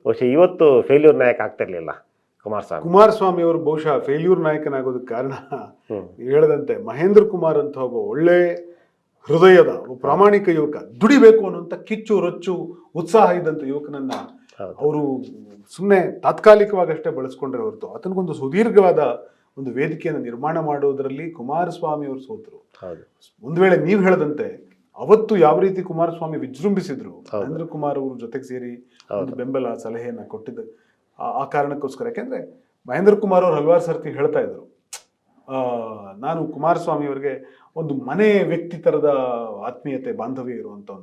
ಬಹುಶಃ ಇವತ್ತು ಫೇಲ್ಯೂರ್ ನಾಯಕ ಆಗ್ತಿರ್ಲಿಲ್ಲ ಕುಮಾರಸ್ವಾಮಿ ಅವರು. ಬಹುಶಃ ಫೇಲ್ಯೂರ್ ನಾಯಕನಾಗೋದಕ್ಕೆ ಕಾರಣ ನೀವು ಹೇಳದಂತೆ ಮಹೇಂದ್ರ ಕುಮಾರ್ ಅಂತ ಒಬ್ಬ ಒಳ್ಳೆ ಹೃದಯದ ಪ್ರಾಮಾಣಿಕ ಯುವಕ, ದುಡಿಬೇಕು ಅನ್ನುವಂಥ ಕಿಚ್ಚು ರೊಚ್ಚು ಉತ್ಸಾಹ ಇದ್ದಂಥ ಯುವಕನನ್ನ ಅವರು ಸುಮ್ಮನೆ ತಾತ್ಕಾಲಿಕವಾಗಷ್ಟೇ ಬಳಸ್ಕೊಂಡ್ರೆ ಹೊರತು ಆತನಿಗೊಂದು ಸುದೀರ್ಘವಾದ ಒಂದು ವೇದಿಕೆಯನ್ನು ನಿರ್ಮಾಣ ಮಾಡೋದ್ರಲ್ಲಿ ಕುಮಾರಸ್ವಾಮಿ ಅವರು ಸೋತರು. ಒಂದು ವೇಳೆ ನೀವು ಹೇಳದಂತೆ ಅವತ್ತು ಯಾವ ರೀತಿ ಕುಮಾರಸ್ವಾಮಿ ವಿಜೃಂಭಿಸಿದ್ರು, ಮಹೇಂದ್ರ ಕುಮಾರ್ ಅವರು ಜೊತೆಗೆ ಸೇರಿ ಒಂದು ಬೆಂಬಲ ಸಲಹೆಯನ್ನ ಕೊಟ್ಟಿದ್ದ ಆ ಕಾರಣಕ್ಕೋಸ್ಕರ. ಯಾಕೆಂದ್ರೆ ಮಹೇಂದ್ರ ಕುಮಾರ್ ಅವರು ಹಲವಾರು ಸರ್ತಿ ಹೇಳ್ತಾ ಇದ್ರು, ನಾನು ಕುಮಾರಸ್ವಾಮಿ ಅವರಿಗೆ ಒಂದು ಮನೆ ವ್ಯಕ್ತಿ ತರದ ಆತ್ಮೀಯತೆ ಬಾಂಧವ್ಯ ಇರುವಂತವ್,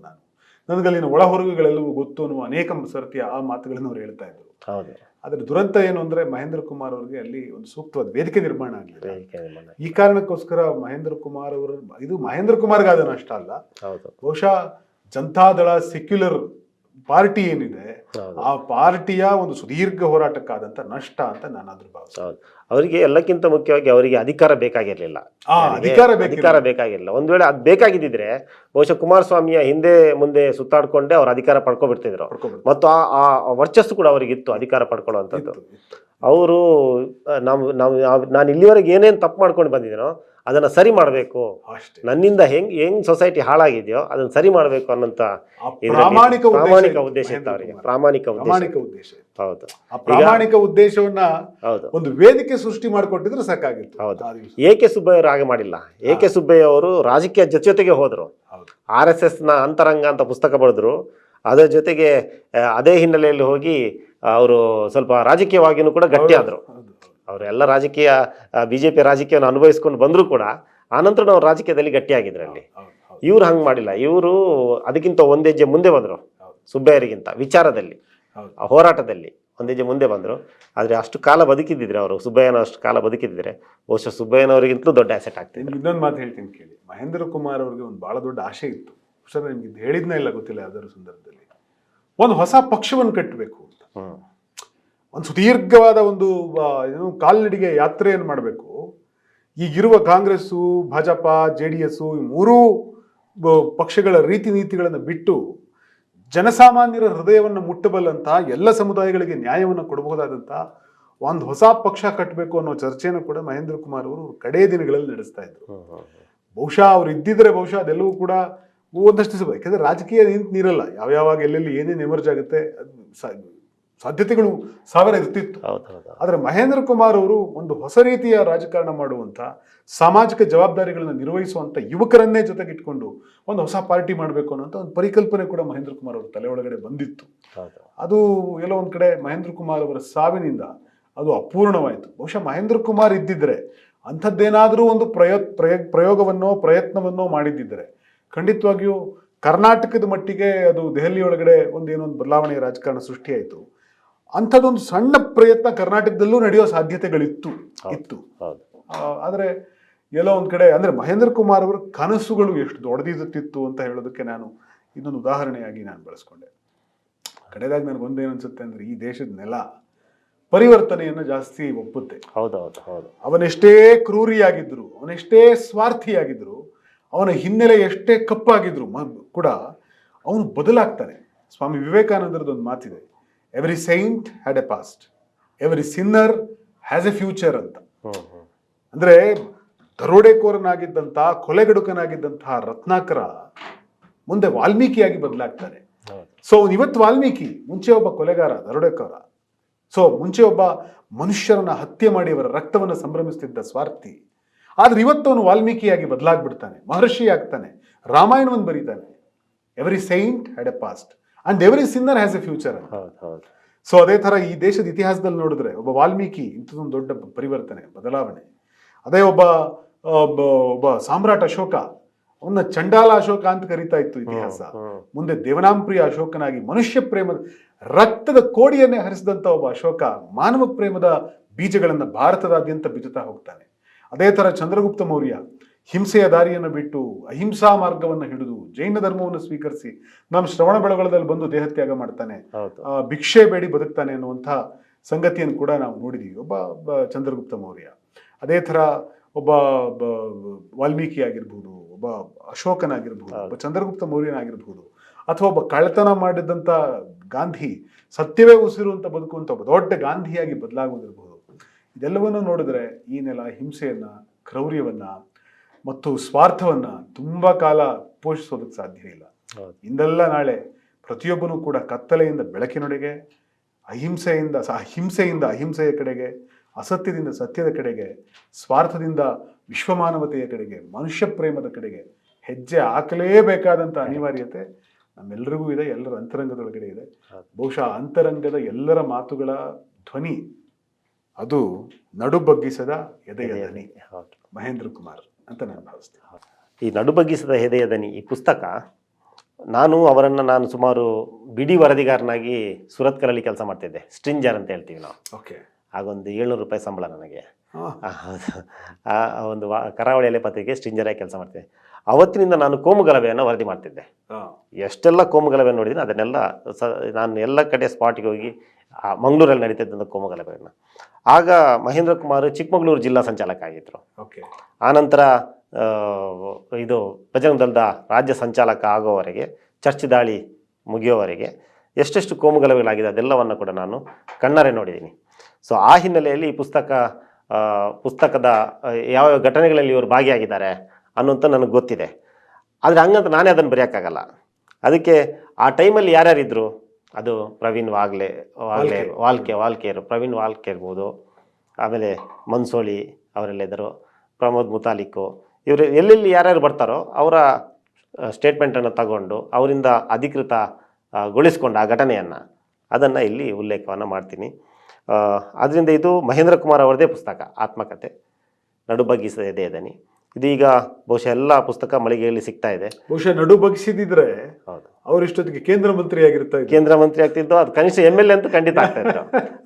ನನಗಲ್ಲಿನ ಒಳ ಹೊರಗುಗಳೆಲ್ಲವೂ ಗೊತ್ತು ಅನ್ನುವ ಅನೇಕ ಸರ್ತಿ ಆ ಮಾತುಗಳನ್ನು ಅವ್ರು ಹೇಳ್ತಾ ಇದ್ರು. ಆದ್ರೆ ದುರಂತ ಏನು ಅಂದ್ರೆ ಮಹೇಂದ್ರ ಕುಮಾರ್ ಅವರಿಗೆ ಅಲ್ಲಿ ಒಂದು ಸೂಕ್ತವಾದ ವೇದಿಕೆ ನಿರ್ಮಾಣ ಆಗಲಿಲ್ಲ. ಈ ಕಾರಣಕ್ಕೋಸ್ಕರ ಮಹೇಂದ್ರ ಕುಮಾರ್ ಇದು ಮಹೇಂದ್ರ ಕುಮಾರ್ಗಾದ ನಷ್ಟ ಅಲ್ಲ, ಬಹುಶಃ ಜನತಾದಳ ಸೆಕ್ಯುಲರ್ ಪಾರ್ಟಿ ಏನಿದೆ ಹೌದು. ಆ ಪಾರ್ಟಿಯ ಒಂದು ಸುದೀರ್ಘ ಹೋರಾಟಕ್ಕಾದಂತ ನಷ್ಟ ಅಂತ ನಾನು ಅದ್ರ ಭಾವಿಸ್ತೇನೆ. ಹೌದು. ಅವರಿಗೆ ಎಲ್ಲಕ್ಕಿಂತ ಮುಖ್ಯವಾಗಿ ಅವರಿಗೆ ಅಧಿಕಾರ ಬೇಕಾಗಿರ್ಲಿಲ್ಲ. ಅಧಿಕಾರ ಬೇಕಾಗಿರಲಿಲ್ಲ. ಒಂದ್ ವೇಳೆ ಅದು ಬೇಕಾಗಿದ್ದಿದ್ರೆ ಬಹುಶಃ ಕುಮಾರಸ್ವಾಮಿಯ ಹಿಂದೆ ಮುಂದೆ ಸುತ್ತಾಡ್ಕೊಂಡೆ ಅವ್ರ ಅಧಿಕಾರ ಪಡ್ಕೊಬಿಡ್ತಿದ್ರು. ಮತ್ತು ಆ ವರ್ಚಸ್ಸು ಕೂಡ ಅವರಿಗಿತ್ತು, ಅಧಿಕಾರ ಪಡ್ಕೊಳ್ಳುವಂಥದ್ದು. ಅವರು ನಾನು ಇಲ್ಲಿವರೆಗೆ ಏನೇನು ತಪ್ಪು ಮಾಡ್ಕೊಂಡು ಬಂದಿದ್ದೀನೋ ಅದನ್ನ ಸರಿ ಮಾಡಬೇಕು, ನನ್ನಿಂದ ಹೆಂಗ್ ಸೊಸೈಟಿ ಹಾಳಾಗಿದೆಯೋ ಅದನ್ನ ಸರಿ ಮಾಡಬೇಕು ಅನ್ನೋಂಥ ಪ್ರಾಮಾಣಿಕ ಉದ್ದೇಶ ಇತ್ತು ಅವರಿಗೆ. ಪ್ರಾಮಾಣಿಕ ಉದ್ದೇಶ. ಹೌದು. ಆ ಪ್ರಾಮಾಣಿಕ ಉದ್ದೇಶವನ್ನ ಒಂದು ವೇದಿಕೆ ಸೃಷ್ಟಿ ಮಾಡಿಕೊಟ್ಟಿದ್ರೆ ಸಾಕಾಗಿತ್ತು. ಹೌದು. ಎ.ಕೆ. ಸುಬ್ಬಯ್ಯ ಹಾಗೆ ಮಾಡಿಲ್ಲ. ಎ.ಕೆ. ಸುಬ್ಬಯ್ಯ ಅವರು ರಾಜಕೀಯ ಜೊತೆಗೆ ಹೋದ್ರು. RSS ನ ಅಂತರಂಗ ಅಂತ ಪುಸ್ತಕ ಬರೆದ್ರು. ಅದರ ಜೊತೆಗೆ ಅದೇ ಹಿನ್ನೆಲೆಯಲ್ಲಿ ಹೋಗಿ ಅವರು ಸ್ವಲ್ಪ ರಾಜಕೀಯವಾಗಿಯೂ ಕೂಡ ಗಟ್ಟಿ ಆದ್ರು. ಅವರು ಎಲ್ಲ ರಾಜಕೀಯ BJP ರಾಜಕೀಯವನ್ನು ಅನುಭವಿಸ್ಕೊಂಡು ಬಂದರೂ ಕೂಡ ಆನಂತರ ನಾವು ರಾಜಕೀಯದಲ್ಲಿ ಗಟ್ಟಿಯಾಗಿದ್ರಲ್ಲಿ. ಇವ್ರು ಹಂಗೆ ಮಾಡಿಲ್ಲ. ಇವರು ಅದಕ್ಕಿಂತ ಒಂದ್ ಹೆಜ್ಜೆ ಮುಂದೆ ಬಂದರು, ಸುಬ್ಬಯ್ಯರಿಗಿಂತ ವಿಚಾರದಲ್ಲಿ, ಹೋರಾಟದಲ್ಲಿ ಒಂದ್ ಹೆಜ್ಜೆ ಮುಂದೆ ಬಂದರು. ಆದರೆ ಅಷ್ಟು ಕಾಲ ಬದುಕಿದ್ದಿದ್ರೆ ಅವರು, ಸುಬ್ಬಯ್ಯನ ಅಷ್ಟು ಕಾಲ ಬದುಕಿದ್ದಿದ್ರೆ ಬಹುಶಃ ಸುಬ್ಬಯ್ಯನವರಿಗಿಂತಲೂ ದೊಡ್ಡ ಆಸೆಟ್ ಆಗ್ತಿದೆ. ಇನ್ನೊಂದು ಮಾತು ಹೇಳ್ತೀನಿ ಕೇಳಿ. ಮಹೇಂದ್ರ ಕುಮಾರ್ ಅವ್ರಿಗೆ ಒಂದು ಬಹಳ ದೊಡ್ಡ ಆಸೆ ಇತ್ತು. ಸರ್ ನಿಮ್ಗೆ ಇದು ಹೇಳಿದ್ನೇ ಇಲ್ಲ ಗೊತ್ತಿಲ್ಲ, ಯಾವ್ದಾದ್ರು ಸಂದರ್ಭದಲ್ಲಿ ಒಂದು ಹೊಸ ಪಕ್ಷವನ್ನು ಕಟ್ಟಬೇಕು ಅಂತ, ಒಂದು ಸುದೀರ್ಘವಾದ ಒಂದು ಏನು ಕಾಲ್ನಡಿಗೆ ಯಾತ್ರೆಯನ್ನು ಮಾಡಬೇಕು. ಈಗಿರುವ ಕಾಂಗ್ರೆಸ್ಸು, ಭಾಜಪ, JDS ಈ ಮೂರೂ ಪಕ್ಷಗಳ ರೀತಿ ನೀತಿಗಳನ್ನು ಬಿಟ್ಟು ಜನಸಾಮಾನ್ಯರ ಹೃದಯವನ್ನು ಮುಟ್ಟಬಲ್ಲಂತ, ಎಲ್ಲ ಸಮುದಾಯಗಳಿಗೆ ನ್ಯಾಯವನ್ನು ಕೊಡಬಹುದಾದಂಥ ಒಂದು ಹೊಸ ಪಕ್ಷ ಕಟ್ಟಬೇಕು ಅನ್ನೋ ಚರ್ಚೆಯನ್ನು ಕೂಡ ಮಹೇಂದ್ರ ಕುಮಾರ್ ಅವರು ಕಡೇ ದಿನಗಳಲ್ಲಿ ನಡೆಸ್ತಾ ಇದ್ರು. ಬಹುಶಃ ಅವ್ರು ಇದ್ದಿದ್ರೆ ಬಹುಶಃ ಅದೆಲ್ಲವೂ ಕೂಡ ಒಂದಷ್ಟು ಸಿಗ, ಯಾಕಂದ್ರೆ ರಾಜಕೀಯ ನೀರಲ್ಲ, ಯಾವ್ಯಾವಾಗ ಎಲ್ಲೆಲ್ಲಿ ಏನೇನು ಎಮರ್ಜ್ ಆಗುತ್ತೆ ಸಾಧ್ಯತೆಗಳು ಸಾವಿರ ಇರ್ತಿತ್ತು. ಆದರೆ ಮಹೇಂದ್ರ ಕುಮಾರ್ ಅವರು ಒಂದು ಹೊಸ ರೀತಿಯ ರಾಜಕಾರಣ ಮಾಡುವಂತ, ಸಾಮಾಜಿಕ ಜವಾಬ್ದಾರಿಗಳನ್ನು ನಿರ್ವಹಿಸುವಂತ ಯುವಕರನ್ನೇ ಜೊತೆಗಿಟ್ಕೊಂಡು ಒಂದು ಹೊಸ ಪಾರ್ಟಿ ಮಾಡಬೇಕು ಅನ್ನೋಂಥ ಒಂದು ಪರಿಕಲ್ಪನೆ ಕೂಡ ಮಹೇಂದ್ರ ಕುಮಾರ್ ಅವರ ತಲೆ ಒಳಗಡೆ ಬಂದಿತ್ತು. ಅದು ಎಲ್ಲೋ ಒಂದ್ ಕಡೆ ಮಹೇಂದ್ರ ಕುಮಾರ್ ಅವರ ಸಾವಿನಿಂದ ಅದು ಅಪೂರ್ಣವಾಯಿತು. ಬಹುಶಃ ಮಹೇಂದ್ರ ಕುಮಾರ್ ಇದ್ದಿದ್ರೆ ಅಂಥದ್ದೇನಾದರೂ ಒಂದು ಪ್ರಯೋಗವನ್ನೋ ಪ್ರಯತ್ನವನ್ನೋ ಮಾಡಿದ್ದಿದ್ರೆ ಖಂಡಿತವಾಗಿಯೂ ಕರ್ನಾಟಕದ ಮಟ್ಟಿಗೆ ಅದು ದೆಹಲಿಯೊಳಗಡೆ ಏನೋ ಒಂದು ಬದಲಾವಣೆಯ ರಾಜಕಾರಣ ಸೃಷ್ಟಿಯಾಯಿತು. ಅಂಥದ್ದೊಂದು ಸಣ್ಣ ಪ್ರಯತ್ನ ಕರ್ನಾಟಕದಲ್ಲೂ ನಡೆಯೋ ಸಾಧ್ಯತೆಗಳಿತ್ತು. ಆದರೆ ಎಲ್ಲೋ ಒಂದ್ ಕಡೆ ಅಂದ್ರೆ ಮಹೇಂದ್ರ ಕುಮಾರ್ ಅವರ ಕನಸುಗಳು ಎಷ್ಟು ದೊಡ್ಡದಿರುತ್ತಿತ್ತು ಅಂತ ಹೇಳೋದಕ್ಕೆ ನಾನು ಇನ್ನೊಂದು ಉದಾಹರಣೆಯಾಗಿ ನಾನು ಬಳಸ್ಕೊಂಡೆ. ಕಡೆದಾಗಿ ನನಗೊಂದೇನು ಅನ್ಸುತ್ತೆ ಅಂದ್ರೆ, ಈ ದೇಶದ ನೆಲ ಪರಿವರ್ತನೆಯನ್ನು ಜಾಸ್ತಿ ಒಪ್ಪುತ್ತೆ. ಅವನೆಷ್ಟೇ ಕ್ರೂರಿಯಾಗಿದ್ರು, ಅವನೆಷ್ಟೇ ಸ್ವಾರ್ಥಿಯಾಗಿದ್ರು, ಅವನ ಹಿನ್ನೆಲೆ ಎಷ್ಟೇ ಕಪ್ಪಾಗಿದ್ರು ಕೂಡ ಅವನು ಬದಲಾಗ್ತಾನೆ. ಸ್ವಾಮಿ ವಿವೇಕಾನಂದರದೊಂದು ಮಾತಿದೆ, every saint had a past, every sinner has a future ಅಂತ. ಅಂದ್ರೆ ದರೋಡೆಕೋರನಾಗಿದ್ದಂಥ, ಕೊಲೆಗಡುಕನಾಗಿದ್ದಂತಹ ರತ್ನಾಕರ ಮುಂದೆ ವಾಲ್ಮೀಕಿಯಾಗಿ ಬದಲಾಗ್ತಾನೆ. ಸೊ ಇವತ್ತು ವಾಲ್ಮೀಕಿ, ಮುಂಚೆ ಒಬ್ಬ ಕೊಲೆಗಾರ, ದರೋಡೆಕೋರ. ಸೊ ಮುಂಚೆ ಒಬ್ಬ ಮನುಷ್ಯರನ್ನ ಹತ್ಯೆ ಮಾಡಿ ಅವರ ರಕ್ತವನ್ನು ಸಂಭ್ರಮಿಸ್ತಿದ್ದ ಸ್ವಾರ್ಥಿ. ಆದ್ರೆ ಇವತ್ತವನು ವಾಲ್ಮೀಕಿಯಾಗಿ ಬದಲಾಗ್ಬಿಡ್ತಾನೆ, ಮಹರ್ಷಿ ಆಗ್ತಾನೆ, ರಾಮಾಯಣವನ್ನು ಬರೀತಾನೆ. Every saint had a past and every sinner has a future. So ಅದೇ ತರ ಈ ದೇಶದ ಇತಿಹಾಸದಲ್ಲಿ ನೋಡಿದ್ರೆ ಒಬ್ಬ ವಾಲ್ಮೀಕಿ ಇಂಥದೊಂದು ದೊಡ್ಡ ಪರಿವರ್ತನೆ, ಬದಲಾವಣೆ. ಅದೇ ಒಬ್ಬ ಸಾಮ್ರಾಟ್ ಅಶೋಕ, ಅವನ್ನ ಚಂಡಾಲ ಅಶೋಕ ಅಂತ ಕರೀತಾ ಇತ್ತು ಇತಿಹಾಸ. ಮುಂದೆ ದೇವನಾಂಪ್ರಿಯ ಅಶೋಕನಾಗಿ ಮನುಷ್ಯ ಪ್ರೇಮದ ರಕ್ತದ ಕೋಡಿಯನ್ನೇ ಹರಿಸಿದಂತ ಒಬ್ಬ ಅಶೋಕ ಮಾನವ ಪ್ರೇಮದ ಬೀಜಗಳನ್ನ ಭಾರತದಾದ್ಯಂತ ಬಿತ್ತುತ್ತಾ ಹೋಗ್ತಾನೆ. ಅದೇ ತರ ಚಂದ್ರಗುಪ್ತ ಮೌರ್ಯ ಹಿಂಸೆಯ ದಾರಿಯನ್ನು ಬಿಟ್ಟು ಅಹಿಂಸಾ ಮಾರ್ಗವನ್ನು ಹಿಡಿದು ಜೈನ ಧರ್ಮವನ್ನು ಸ್ವೀಕರಿಸಿ ನಮ್ಮ ಶ್ರವಣ ಬೆಳಗೊಳದಲ್ಲಿ ಬಂದು ದೇಹತ್ಯಾಗ ಮಾಡ್ತಾನೆ, ಭಿಕ್ಷೆ ಬೇಡಿ ಬದುಕ್ತಾನೆ ಅನ್ನುವಂಥ ಸಂಗತಿಯನ್ನು ಕೂಡ ನಾವು ನೋಡಿದೀವಿ ಒಬ್ಬ ಚಂದ್ರಗುಪ್ತ ಮೌರ್ಯ. ಅದೇ ತರ ಒಬ್ಬ ವಾಲ್ಮೀಕಿ ಆಗಿರ್ಬೋದು, ಒಬ್ಬ ಅಶೋಕನಾಗಿರ್ಬೋದು, ಒಬ್ಬ ಚಂದ್ರಗುಪ್ತ ಮೌರ್ಯನಾಗಿರ್ಬೋದು, ಅಥವಾ ಒಬ್ಬ ಕಳ್ಳತನ ಮಾಡಿದಂಥ ಗಾಂಧಿ, ಸತ್ಯವೇ ಉಸಿರು ಅಂತ ಬದುಕುವಂತ ಒಬ್ಬ ದೊಡ್ಡ ಗಾಂಧಿಯಾಗಿ ಬದಲಾಗುವುದಿರಬಹುದು. ಇದೆಲ್ಲವನ್ನು ನೋಡಿದ್ರೆ ಈ ನೆಲ ಹಿಂಸೆಯನ್ನ, ಕ್ರೌರ್ಯವನ್ನ ಮತ್ತು ಸ್ವಾರ್ಥವನ್ನ ತುಂಬಾ ಕಾಲ ಪೋಷಿಸೋದಕ್ಕೆ ಸಾಧ್ಯ ಇಲ್ಲ. ಇಂದೆಲ್ಲ ನಾಳೆ ಪ್ರತಿಯೊಬ್ಬನೂ ಕೂಡ ಕತ್ತಲೆಯಿಂದ ಬೆಳಕಿನೊಡೆಗೆ, ಹಿಂಸೆಯಿಂದ ಅಹಿಂಸೆಯ ಕಡೆಗೆ, ಅಸತ್ಯದಿಂದ ಸತ್ಯದ ಕಡೆಗೆ, ಸ್ವಾರ್ಥದಿಂದ ವಿಶ್ವಮಾನವತೆಯ ಕಡೆಗೆ, ಮನುಷ್ಯ ಪ್ರೇಮದ ಕಡೆಗೆ ಹೆಜ್ಜೆ ಹಾಕಲೇಬೇಕಾದಂಥ ಅನಿವಾರ್ಯತೆ ನಮ್ಮೆಲ್ಲರಿಗೂ ಇದೆ, ಎಲ್ಲರ ಅಂತರಂಗದೊಳಗಡೆ ಇದೆ. ಬಹುಶಃ ಅಂತರಂಗದ ಎಲ್ಲರ ಮಾತುಗಳ ಧ್ವನಿ ಅದು ನಡುಬಗ್ಗಿಸದ ಎದೆಯ ದನಿ ಮಹೇಂದ್ರ ಕುಮಾರ್ ಅಂತ ನಾನು ಭಾವಿಸ್ತೇನೆ. ಈ ನಡುಬಗ್ಗಿಸದ ಎದೆಯ ದನಿ ಈ ಪುಸ್ತಕ, ನಾನು ಸುಮಾರು ಬಿಡಿ ವರದಿಗಾರನಾಗಿ ಸುರತ್ಕಲಲ್ಲಿ ಕೆಲಸ ಮಾಡ್ತಿದ್ದೆ. ಸ್ಟ್ರಿಂಜರ್ ಅಂತ ಹೇಳ್ತೀವಿ ನಾವು. ಆಗೊಂದು 700 ರೂಪಾಯಿ ಸಂಬಳ ನನಗೆ. ಒಂದು ಕರಾವಳಿಯಲ್ಲೇ ಪತ್ರಿಕೆ ಸ್ಟ್ರಿಂಜರ್ ಆಗಿ ಕೆಲಸ ಮಾಡ್ತೇವೆ. ಅವತ್ತಿನಿಂದ ನಾನು ಕೋಮುಗಲಭೆಯನ್ನು ವರದಿ ಮಾಡ್ತಿದ್ದೆ. ಎಷ್ಟೆಲ್ಲ ಕೋಮುಗಲಭೆ ನೋಡಿದ್ದೀನಿ ಅದನ್ನೆಲ್ಲ ನಾನು ಎಲ್ಲ ಕಡೆ ಸ್ಪಾಟಿಗೆ ಹೋಗಿ ಮಂಗಳೂರಲ್ಲಿ ನಡೀತಿದ್ದಂಥ ಕೋಮುಗಲಭೆಯನ್ನು. ಆಗ ಮಹೇಂದ್ರ ಕುಮಾರ್ ಚಿಕ್ಕಮಗಳೂರು ಜಿಲ್ಲಾ ಸಂಚಾಲಕ ಆಗಿದ್ದರು. ಆನಂತರ ಇದು ಬಜರಂಗ ದಳದ ರಾಜ್ಯ ಸಂಚಾಲಕ ಆಗೋವರೆಗೆ, ಚರ್ಚ್ ದಾಳಿ ಮುಗಿಯೋವರೆಗೆ ಎಷ್ಟೆಷ್ಟು ಕೋಮುಗಲಭೆಗಳಾಗಿದೆ ಅದೆಲ್ಲವನ್ನು ಕೂಡ ನಾನು ಕಣ್ಣಾರೆ ನೋಡಿದ್ದೀನಿ. ಸೊ ಆ ಹಿನ್ನೆಲೆಯಲ್ಲಿ ಈ ಪುಸ್ತಕದ ಯಾವ ಘಟನೆಗಳಲ್ಲಿ ಇವರು ಭಾಗಿಯಾಗಿದ್ದಾರೆ ಅನ್ನೋಂಥ ನನಗೆ ಗೊತ್ತಿದೆ. ಆದರೆ ಹಂಗಂತ ನಾನೇ ಅದನ್ನು ಬರೆಯೋಕ್ಕಾಗಲ್ಲ. ಅದಕ್ಕೆ ಆ ಟೈಮಲ್ಲಿ ಯಾರ್ಯಾರಿದ್ರು, ಅದು ಪ್ರವೀಣ್ ವಾಲ್ಕೆಯರು, ಪ್ರವೀಣ್ ವಾಲ್ಕೆ ಇರ್ಬೋದು, ಆಮೇಲೆ ಮನ್ಸೋಳಿ ಅವರೆಲ್ಲ ಇದ್ದರು, ಪ್ರಮೋದ್ ಮುತಾಲಿಕ್ಕು, ಇವರು ಎಲ್ಲೆಲ್ಲಿ ಯಾರ್ಯಾರು ಬರ್ತಾರೋ ಅವರ ಸ್ಟೇಟ್ಮೆಂಟನ್ನು ತಗೊಂಡು ಅವರಿಂದ ಅಧಿಕೃತಗೊಳಿಸ್ಕೊಂಡು ಆ ಘಟನೆಯನ್ನು ಅದನ್ನು ಇಲ್ಲಿ ಉಲ್ಲೇಖವನ್ನು ಮಾಡ್ತೀನಿ. ಅದರಿಂದ ಇದು ಮಹೇಂದ್ರ ಕುಮಾರ್ ಅವರದೇ ಪುಸ್ತಕ, ಆತ್ಮಕಥೆ, ನಡುಬಗ್ಗಿಸದ ಎದೆಯದನಿ. ಇದೀಗ ಬಹುಶಃ ಎಲ್ಲ ಪುಸ್ತಕ ಮಳಿಗೆಯಲ್ಲಿ ಸಿಗ್ತಾ ಇದೆ. ಬಹುಶಃ ನಡು ಬಗ್ಗಿಸಿದ್ರೆ ಹೌದು, ಅವರಿಷ್ಟೊತ್ತಿಗೆ ಕೇಂದ್ರ ಮಂತ್ರಿ ಆಗಿರ್ತಾರೆ. ಕೇಂದ್ರ ಮಂತ್ರಿ ಆಗ್ತಿದ್ದು, ಅದು ಕನಿಷ್ಠ MLA ಅಂತೂ ಖಂಡಿತ ಆಗ್ತಾ ಇದ್ರು.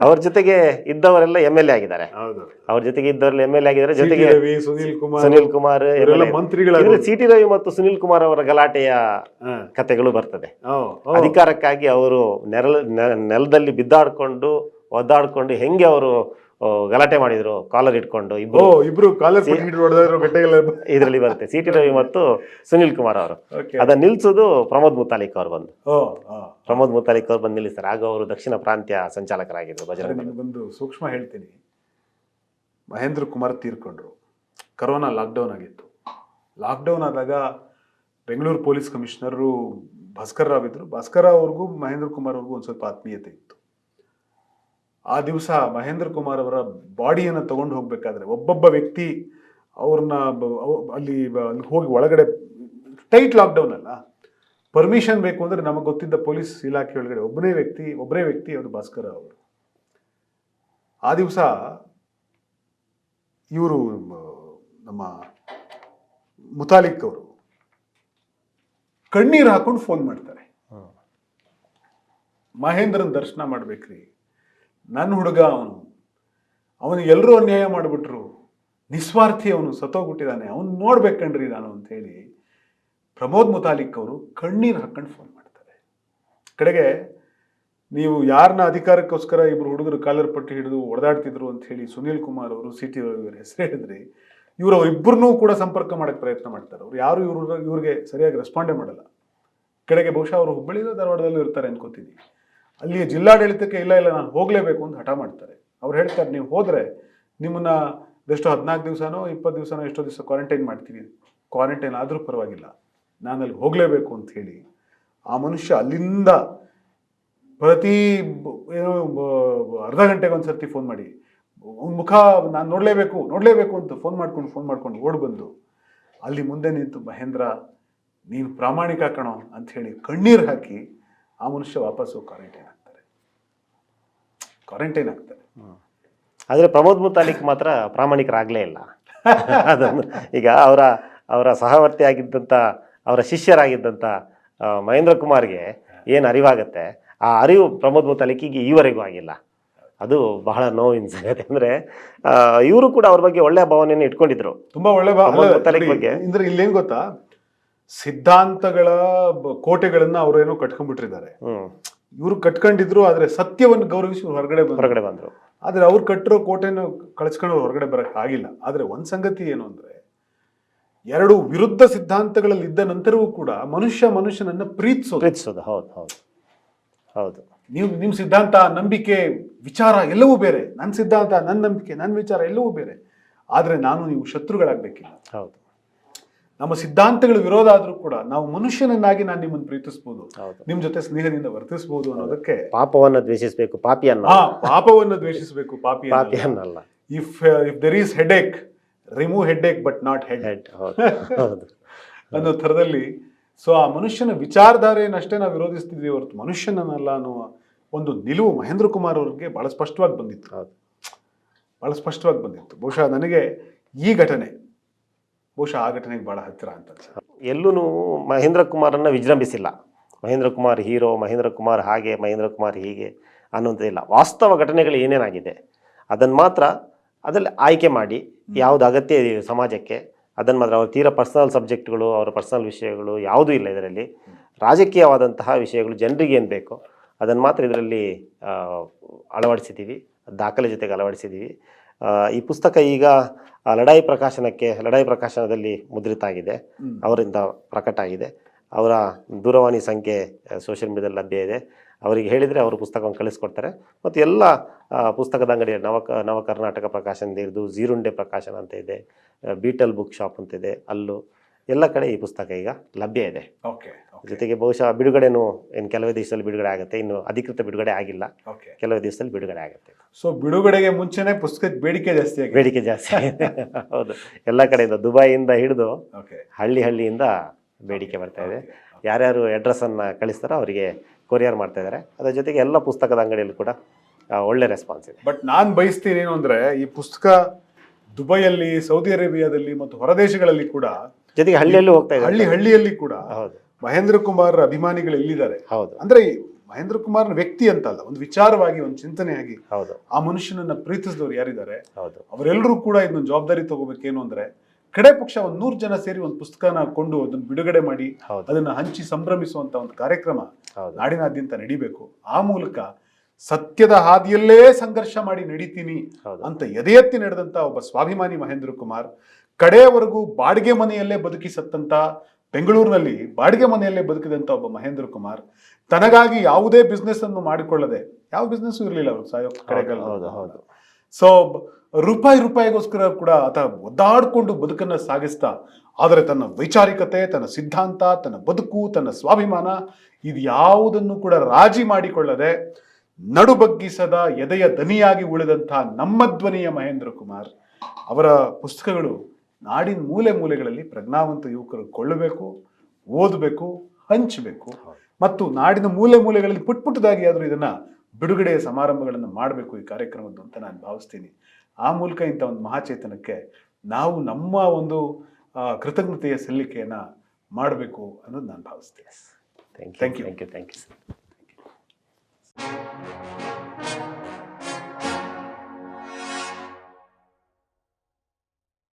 ಅವ್ರ ಜೊತೆಗೆ ಇದ್ದವರೆಲ್ಲ MLA ಆಗಿದ್ದಾರೆ. ಅವ್ರ ಜೊತೆಗೆ ಇದ್ದವರೆಲ್ಲ MLA ಆಗಿದ್ದಾರೆ. ಜೊತೆಗೆ ಸುನೀಲ್ ಕುಮಾರ್ ಮಂತ್ರಿಗಳು. CT ರವಿ ಮತ್ತು ಸುನೀಲ್ ಕುಮಾರ್ ಅವರ ಗಲಾಟೆಯ ಕಥೆಗಳು ಬರ್ತದೆ. ಅಧಿಕಾರಕ್ಕಾಗಿ ಅವರು ನೆಲದಲ್ಲಿ ಬಿದ್ದಾಡ್ಕೊಂಡು ಒದ್ದಾಡ್ಕೊಂಡು ಹೆಂಗೆ ಅವರು ಗಲಾಟೆ ಮಾಡಿದ್ರು, ಕಾಲರ್ ಇಟ್ಕೊಂಡು ಇಬ್ರು ಇದರಲ್ಲಿ ಬರುತ್ತೆ. CT ರವಿ ಮತ್ತು ಸುನೀಲ್ ಕುಮಾರ್ ಅವರು. ಅದನ್ನ ನಿಲ್ಸೋದು ಪ್ರಮೋದ್ ಮುತಾಲಿಕ್ ಅವರು ಬಂದು ನಿಲ್ಲಿಸ್ತಾರೆ. ಆಗ ಅವರು ದಕ್ಷಿಣ ಪ್ರಾಂತ್ಯ ಸಂಚಾಲಕರಾಗಿದ್ರು ಬಜರಂಗ. ಒಂದು ಸೂಕ್ಷ್ಮ ಹೇಳ್ತೀನಿ, ಮಹೇಂದ್ರ ಕುಮಾರ್ ತೀರ್ಕೊಂಡ್ರು, ಕರೋನಾ ಲಾಕ್ಡೌನ್ ಆಗಿತ್ತು. ಲಾಕ್ಡೌನ್ ಆದಾಗ ಬೆಂಗಳೂರು ಪೊಲೀಸ್ ಕಮಿಷನರು ಭಾಸ್ಕರ್ ರಾವ್ ಇದ್ರು. ಭಾಸ್ಕರ್ ರಾವ್ ಅವ್ರಿಗೂ ಮಹೇಂದ್ರ ಕುಮಾರ್ ಅವ್ರಿಗೂ ಒಂದು ಸ್ವಲ್ಪ ಆತ್ಮೀಯತೆ ಇತ್ತು. ಆ ದಿವಸ ಮಹೇಂದ್ರ ಕುಮಾರ್ ಅವರ ಬಾಡಿಯನ್ನು ತಗೊಂಡು ಹೋಗ್ಬೇಕಾದ್ರೆ ಒಬ್ಬೊಬ್ಬ ವ್ಯಕ್ತಿ ಅವ್ರನ್ನ ಅಲ್ಲಿ ಹೋಗಿ ಒಳಗಡೆ, ಟೈಟ್ ಲಾಕ್ಡೌನ್ ಅಲ್ಲ, ಪರ್ಮಿಷನ್ ಬೇಕು ಅಂದ್ರೆ ನಮಗೆ ಗೊತ್ತಿದ್ದ ಪೊಲೀಸ್ ಇಲಾಖೆ ಒಳಗಡೆ ಒಬ್ಬರೇ ವ್ಯಕ್ತಿ ಅವರು ಭಾಸ್ಕರ್ ಅವರು. ಆ ದಿವಸ ಇವರು ನಮ್ಮ ಮುತಾಲಿಕ್ ಅವರು ಕಣ್ಣೀರು ಹಾಕೊಂಡು ಫೋನ್ ಮಾಡ್ತಾರೆ, ಮಹೇಂದ್ರನ್ ದರ್ಶನ ಮಾಡ್ಬೇಕ್ರಿ, ನನ್ನ ಹುಡುಗ ಅವನಿಗೆ ಎಲ್ಲರೂ ಅನ್ಯಾಯ ಮಾಡಿಬಿಟ್ರು, ನಿಸ್ವಾರ್ಥಿ, ಅವನು ಸತ್ತೋಗ್ಬಿಟ್ಟಿದ್ದಾನೆ, ಅವನು ನೋಡ್ಬೇಕಣ್ರಿ ನಾನು ಅಂತ ಹೇಳಿ ಪ್ರಮೋದ್ ಮುತಾಲಿಕ್ ಅವರು ಕಣ್ಣೀರು ಹಾಕೊಂಡು ಫೋನ್ ಮಾಡ್ತಾರೆ. ಕಡೆಗೆ ನೀವು ಯಾರನ್ನ ಅಧಿಕಾರಕ್ಕೋಸ್ಕರ ಇಬ್ರು ಹುಡುಗರು ಕಾಲರ್ ಪಟ್ಟಿ ಹಿಡಿದು ಹೊಡೆದಾಡ್ತಿದ್ರು ಅಂತ ಹೇಳಿ ಸುನೀಲ್ ಕುಮಾರ್ ಅವರು, CT ರವಿ ಹೆಸರು ಹೇಳಿದ್ರಿ, ಅವರಿಬ್ಬರನ್ನೂ ಕೂಡ ಸಂಪರ್ಕ ಮಾಡಕ್ಕೆ ಪ್ರಯತ್ನ ಮಾಡ್ತಾರೆ. ಅವ್ರು ಯಾರು ಇವ್ರಿಗೆ ಸರಿಯಾಗಿ ರೆಸ್ಪಾಂಡೇ ಮಾಡಲ್ಲ. ಕಡೆಗೆ ಬಹುಶಃ ಅವರು ಹುಬ್ಬಳ್ಳಿಲೋ ಧಾರವಾಡದಲ್ಲೂ ಇರ್ತಾರೆ ಅನ್ಕೋತೀನಿ. ಅಲ್ಲಿಯ ಜಿಲ್ಲಾಡಳಿತಕ್ಕೆ ಇಲ್ಲ ನಾನು ಹೋಗಲೇಬೇಕು ಅಂತ ಹಠ ಮಾಡ್ತಾರೆ. ಅವ್ರು ಹೇಳ್ತಾರೆ, ನೀವು ಹೋದರೆ ನಿಮ್ಮನ್ನ ಎಷ್ಟು 14 ದಿವಸನೋ 20 ದಿವಸನೋ ಎಷ್ಟೋ ದಿವಸ ಕ್ವಾರಂಟೈನ್ ಮಾಡ್ತೀವಿ, ಕ್ವಾರಂಟೈನ್ ಆದರೂ ಪರವಾಗಿಲ್ಲ, ನಾನು ಅಲ್ಲಿ ಹೋಗಲೇಬೇಕು ಅಂತ ಹೇಳಿ ಆ ಮನುಷ್ಯ ಅಲ್ಲಿಂದ ಪ್ರತಿ ಅರ್ಧ ಗಂಟೆಗೆ ಒಂದ್ಸರ್ತಿ ಫೋನ್ ಮಾಡಿ ಅವ್ನ ಮುಖ ನಾನು ನೋಡಲೇಬೇಕು ಅಂತ ಫೋನ್ ಮಾಡ್ಕೊಂಡು ಓಡ್ ಬಂದು ಅಲ್ಲಿ ಮುಂದೆ ನಿಂತು, ಮಹೇಂದ್ರ ನೀನು ಪ್ರಾಮಾಣಿಕ ಕಣೋ ಅಂತ ಹೇಳಿ ಕಣ್ಣೀರು ಹಾಕಿ ಆ ಮನುಷ್ಯ ವಾಪಸ್ಸು ಕ್ವಾರಂಟೈನ್ ಆಗ್ತಾರೆ. ಆದರೆ ಪ್ರಮೋದ್ ಮುತಾಲಿಕ್ ಮಾತ್ರ ಪ್ರಾಮಾಣಿಕರಾಗಲೇ ಇಲ್ಲ. ಅದನ್ನು ಈಗ ಅವರ ಸಹವರ್ತಿ ಆಗಿದ್ದಂಥ, ಅವರ ಶಿಷ್ಯರಾಗಿದ್ದಂಥ ಮಹೇಂದ್ರ ಕುಮಾರ್ಗೆ ಏನು ಅರಿವಾಗತ್ತೆ, ಆ ಅರಿವು ಪ್ರಮೋದ್ ಮುತಾಲಿಕ್ಕಿಗೆ ಈವರೆಗೂ ಆಗಿಲ್ಲ. ಅದು ಬಹಳ ನೋವಿನ ಸಂಗತಿ. ಅಂದರೆ ಇವರು ಕೂಡ ಅವ್ರ ಬಗ್ಗೆ ಒಳ್ಳೆಯ ಭಾವನೆಯನ್ನು ಇಟ್ಕೊಂಡಿದ್ರು, ತುಂಬಾ ಒಳ್ಳೆ ಮುತಾಲಿಕ್ ಬಗ್ಗೆ. ಅಂದ್ರೆ ಇಲ್ಲೇನ್ ಗೊತ್ತಾ, ಸಿದ್ಧಾಂತಗಳ ಕೋಟೆಗಳನ್ನ ಅವರೇನೋ ಕಟ್ಕೊಂಡ್ಬಿಟ್ಟಿದ್ದಾರೆ. ಇವರು ಕಟ್ಕೊಂಡಿದ್ರು, ಆದ್ರೆ ಸತ್ಯವನ್ನು ಗೌರವಿಸಿ ಹೊರಗಡೆ ಬಂದ್ರು. ಆದ್ರೆ ಅವ್ರು ಕಟ್ಟಿರೋ ಕೋಟೆಯನ್ನು ಕಳಿಸ್ಕೊಂಡು ಹೊರಗಡೆ ಬರಕ್ ಆಗಿಲ್ಲ. ಆದ್ರೆ ಒಂದ್ ಸಂಗತಿ ಏನು ಅಂದ್ರೆ, ಎರಡು ವಿರುದ್ಧ ಸಿದ್ಧಾಂತಗಳಲ್ಲಿ ಇದ್ದ ನಂತರವೂ ಕೂಡ ಮನುಷ್ಯನನ್ನ ಪ್ರೀತಿಸೋದು. ಹೌದು. ನೀವು ನಿಮ್ ಸಿದ್ಧಾಂತ, ನಂಬಿಕೆ, ವಿಚಾರ ಎಲ್ಲವೂ ಬೇರೆ, ನನ್ನ ಸಿದ್ಧಾಂತ, ನನ್ನ ನಂಬಿಕೆ, ನನ್ನ ವಿಚಾರ ಎಲ್ಲವೂ ಬೇರೆ. ಆದ್ರೆ ನೀವು ಶತ್ರುಗಳಾಗ್ಬೇಕಿಲ್ಲ. ಹೌದು. ನಮ್ಮ ಸಿದ್ಧಾಂತಗಳು ವಿರೋಧ ಆದ್ರೂ ಕೂಡ ನಾವು ಮನುಷ್ಯನನ್ನಾಗಿ ನಾನು ನಿಮ್ಮನ್ನು ಪ್ರೀತಿಸಬಹುದು, ನಿಮ್ ಜೊತೆ ಸ್ನೇಹದಿಂದ ವರ್ತಿಸಬಹುದು ಅನ್ನೋದಕ್ಕೆ. ಪಾಪವನ್ನು ದ್ವೇಷಿಸಬೇಕು, ಪಾಪವನ್ನು ದ್ವೇಷಿಸಬೇಕು, ಪಾಪಿ ಅನ್ನಲ್ಲ. If there is headache, remove headache but not head ಅನ್ನೋ ಥರದಲ್ಲಿ. ಸೊ ಆ ಮನುಷ್ಯನ ವಿಚಾರಧಾರೆಯನ್ನಷ್ಟೇ ನಾವು ವಿರೋಧಿಸ್ತಿದ್ವಿ ಹೊರತು ಮನುಷ್ಯನನ್ನಲ್ಲ ಅನ್ನುವ ಒಂದು ನಿಲುವು ಮಹೇಂದ್ರ ಕುಮಾರ್ ಅವ್ರಿಗೆ ಬಹಳ ಸ್ಪಷ್ಟವಾಗಿ ಬಂದಿತ್ತು. ಬಹುಶಃ ನನಗೆ ಈ ಘಟನೆ ಬಹುಶಃ ಆ ಘಟನೆಗೆ ಬಹಳ ಹತ್ತಿರ ಅಂತ. ಎಲ್ಲೂ ಮಹೇಂದ್ರ ಕುಮಾರನ್ನ ವಿಜೃಂಭಿಸಿಲ್ಲ. ಮಹೇಂದ್ರ ಕುಮಾರ್ ಹೀರೋ, ಮಹೇಂದ್ರ ಕುಮಾರ್ ಹಾಗೆ, ಮಹೇಂದ್ರ ಕುಮಾರ್ ಹೀಗೆ ಅನ್ನೋದಿಲ್ಲ. ವಾಸ್ತವ ಘಟನೆಗಳು ಏನೇನಾಗಿದೆ ಅದನ್ನು ಮಾತ್ರ ಅದರಲ್ಲಿ ಆಯ್ಕೆ ಮಾಡಿ ಯಾವುದು ಅಗತ್ಯ ಇದೆ ಸಮಾಜಕ್ಕೆ ಅದನ್ನು ಮಾತ್ರ ಅವ್ರ ತೀರಾ ಪರ್ಸನಲ್ ಸಬ್ಜೆಕ್ಟ್ಗಳು, ಅವರ ಪರ್ಸನಲ್ ವಿಷಯಗಳು ಯಾವುದೂ ಇಲ್ಲ ಇದರಲ್ಲಿ. ರಾಜಕೀಯವಾದಂತಹ ವಿಷಯಗಳು ಜನರಿಗೆ ಏನು ಬೇಕೋ ಅದನ್ನು ಮಾತ್ರ ಇದರಲ್ಲಿ ಅಳವಡಿಸಿದ್ದೀವಿ, ದಾಖಲೆ ಜೊತೆಗೆ ಅಳವಡಿಸಿದ್ದೀವಿ. ಈ ಪುಸ್ತಕ ಈಗ ಲಡಾಯಿ ಪ್ರಕಾಶನದಲ್ಲಿ ಮುದ್ರಿತ ಆಗಿದೆ, ಅವರಿಂದ ಪ್ರಕಟ ಆಗಿದೆ. ಅವರ ದೂರವಾಣಿ ಸಂಖ್ಯೆ ಸೋಷಿಯಲ್ ಮೀಡಿಯಾದಲ್ಲಿ ಲಭ್ಯ ಇದೆ. ಅವರಿಗೆ ಹೇಳಿದರೆ ಅವರು ಪುಸ್ತಕವನ್ನು ಕಳಿಸ್ಕೊಡ್ತಾರೆ. ಮತ್ತು ಎಲ್ಲ ಪುಸ್ತಕದ ಅಂಗಡಿ ನವ ಕರ್ನಾಟಕ ಪ್ರಕಾಶನದಿಂದ ಹಿಡಿದು ಜೀರುಂಡೆ ಪ್ರಕಾಶನ ಅಂತ ಇದೆ, ಬೀಟಲ್ ಬುಕ್ ಶಾಪ್ ಅಂತ ಇದೆ, ಅಲ್ಲೂ ಎಲ್ಲ ಕಡೆ ಈ ಪುಸ್ತಕ ಈಗ ಲಭ್ಯ ಇದೆ. ಓಕೆ. ಜೊತೆಗೆ ಬಹುಶಃ ಬಿಡುಗಡೆನೂ ಏನು ಕೆಲವೇ ದಿವಸದಲ್ಲಿ ಬಿಡುಗಡೆ ಆಗುತ್ತೆ, ಇನ್ನು ಅಧಿಕೃತ ಬಿಡುಗಡೆ ಆಗಿಲ್ಲ, ಕೆಲವೇ ದಿವಸದಲ್ಲಿ ಬಿಡುಗಡೆ ಆಗುತ್ತೆ. ಸೊ ಬಿಡುಗಡೆಗೆ ಮುಂಚೆನೆ ಪುಸ್ತಕದ ಬೇಡಿಕೆ ಜಾಸ್ತಿ ಆಗಿದೆ. ಬೇಡಿಕೆ ಜಾಸ್ತಿ ಆಗಿದೆ. ಹೌದು, ಎಲ್ಲ ಕಡೆಯಿಂದ ದುಬೈಯಿಂದ ಹಿಡಿದು ಹಳ್ಳಿಯಿಂದ ಬೇಡಿಕೆ ಬರ್ತಾ ಇದೆ. ಯಾರ್ಯಾರು ಅಡ್ರೆಸ್ಸನ್ನು ಕಳಿಸ್ತಾರೋ ಅವರಿಗೆ ಕೊರಿಯರ್ ಮಾಡ್ತಾ ಇದ್ದಾರೆ. ಅದರ ಜೊತೆಗೆ ಎಲ್ಲ ಪುಸ್ತಕದ ಅಂಗಡಿಯಲ್ಲೂ ಕೂಡ ಒಳ್ಳೆ ರೆಸ್ಪಾನ್ಸ್ ಇದೆ. ಬಟ್ ನಾನು ಬಯಸ್ತೀನಿ ಏನು ಅಂದರೆ, ಈ ಪುಸ್ತಕ ದುಬೈಯಲ್ಲಿ, ಸೌದಿ ಅರೇಬಿಯಾದಲ್ಲಿ ಮತ್ತು ಹೊರದೇಶಗಳಲ್ಲಿ ಕೂಡ, ಜೊತೆಗೆ ಹಳ್ಳಿಯಲ್ಲೂ ಹೋಗ್ತಾ ಇದೆ, ಹಳ್ಳಿಯಲ್ಲಿ ಕೂಡ ಹೌದು ಮಹೇಂದ್ರ ಕುಮಾರ್ ಅಭಿಮಾನಿಗಳು ಎಲ್ಲಿದ್ದಾರೆ. ಹೌದು, ಅಂದ್ರೆ ಮಹೇಂದ್ರ ಕುಮಾರ್ನ ವ್ಯಕ್ತಿ ಅಂತಲ್ಲ, ಒಂದು ವಿಚಾರವಾಗಿ, ಒಂದು ಚಿಂತನೆಯಾಗಿ ಹೌದು ಆ ಮನುಷ್ಯನನ್ನ ಪ್ರೀತಿಸಿದವರು ಯಾರಿದ್ದಾರೆ ಹೌದು ಅವರೆಲ್ಲರೂ ಕೂಡ ಇದನ್ನ ಜವಾಬ್ದಾರಿ ತಗೋಬೇಕೇನು ಅಂದ್ರೆ, ಕಡೆ ಪಕ್ಷ 100 ಜನ ಸೇರಿ ಒಂದು ಪುಸ್ತಕನ ಕೊಂಡು ಅದನ್ನ ಬಿಡುಗಡೆ ಮಾಡಿ ಅದನ್ನ ಹಂಚಿ ಸಂಭ್ರಮಿಸುವಂತ ಒಂದು ಕಾರ್ಯಕ್ರಮ ನಾಡಿನಾದ್ಯಂತ ನಡಿಬೇಕು. ಆ ಮೂಲಕ ಸತ್ಯದ ಹಾದಿಯಲ್ಲೇ ಸಂಘರ್ಷ ಮಾಡಿ ನಡೀತೀನಿ ಅಂತ ಎದೆ ಎತ್ತಿ ನಡೆದಂತ ಒಬ್ಬ ಸ್ವಾಭಿಮಾನಿ ಮಹೇಂದ್ರ ಕುಮಾರ್, ಕಡೆಯವರೆಗೂ ಬಾಡಿಗೆ ಮನೆಯಲ್ಲೇ ಬದುಕಿ ಸತ್ತಂತ, ಬೆಂಗಳೂರಿನಲ್ಲಿ ಬಾಡಿಗೆ ಮನೆಯಲ್ಲೇ ಬದುಕಿದಂತ ಒಬ್ಬ ಮಹೇಂದ್ರ ಕುಮಾರ್, ತನಗಾಗಿ ಯಾವುದೇ ಬಿಸ್ನೆಸ್ ಅನ್ನು ಮಾಡಿಕೊಳ್ಳದೆ, ಯಾವ ಬಿಸ್ನೆಸ್ ಇರಲಿಲ್ಲ ಅವರು ಸಾಯೋ ಕಡೆಗಳು. ಸೊ ರೂಪಾಯಿಗೋಸ್ಕರ ಕೂಡ ಆತ ಒದ್ದಾಡಿಕೊಂಡು ಬದುಕನ್ನ ಸಾಗಿಸ್ತಾ, ಆದರೆ ತನ್ನ ವೈಚಾರಿಕತೆ, ತನ್ನ ಸಿದ್ಧಾಂತ, ತನ್ನ ಬದುಕು, ತನ್ನ ಸ್ವಾಭಿಮಾನ ಇದು ಯಾವುದನ್ನು ಕೂಡ ರಾಜಿ ಮಾಡಿಕೊಳ್ಳದೆ ನಡುಬಗ್ಗಿಸದ ಎದೆಯ ದನಿಯಾಗಿ ಉಳಿದಂಥ ನಮ್ಮ ಧ್ವನಿಯ ಮಹೇಂದ್ರ ಕುಮಾರ್ ಅವರ ಪುಸ್ತಕಗಳು ನಾಡಿನ ಮೂಲೆ ಮೂಲೆಗಳಲ್ಲಿ ಪ್ರಜ್ಞಾವಂತ ಯುವಕರು ಕೊಳ್ಳಬೇಕು, ಓದಬೇಕು, ಹಂಚಬೇಕು. ಮತ್ತು ನಾಡಿನ ಮೂಲೆ ಮೂಲೆಗಳಲ್ಲಿ ಪುಟ್ಟದಾಗಿ ಆದರೂ ಇದನ್ನ ಬಿಡುಗಡೆಯ ಸಮಾರಂಭಗಳನ್ನು ಮಾಡಬೇಕು ಈ ಕಾರ್ಯಕ್ರಮದ್ದು ಅಂತ ನಾನು ಭಾವಿಸ್ತೀನಿ. ಆ ಮೂಲಕ ಇಂಥ ಒಂದು ಮಹಾಚೇತನಕ್ಕೆ ನಾವು ನಮ್ಮ ಒಂದು ಕೃತಜ್ಞತೆಯ ಸಲ್ಲಿಕೆಯನ್ನ ಮಾಡಬೇಕು ಅನ್ನೋದು ನಾನು ಭಾವಿಸ್ತೇನೆ. Thank you.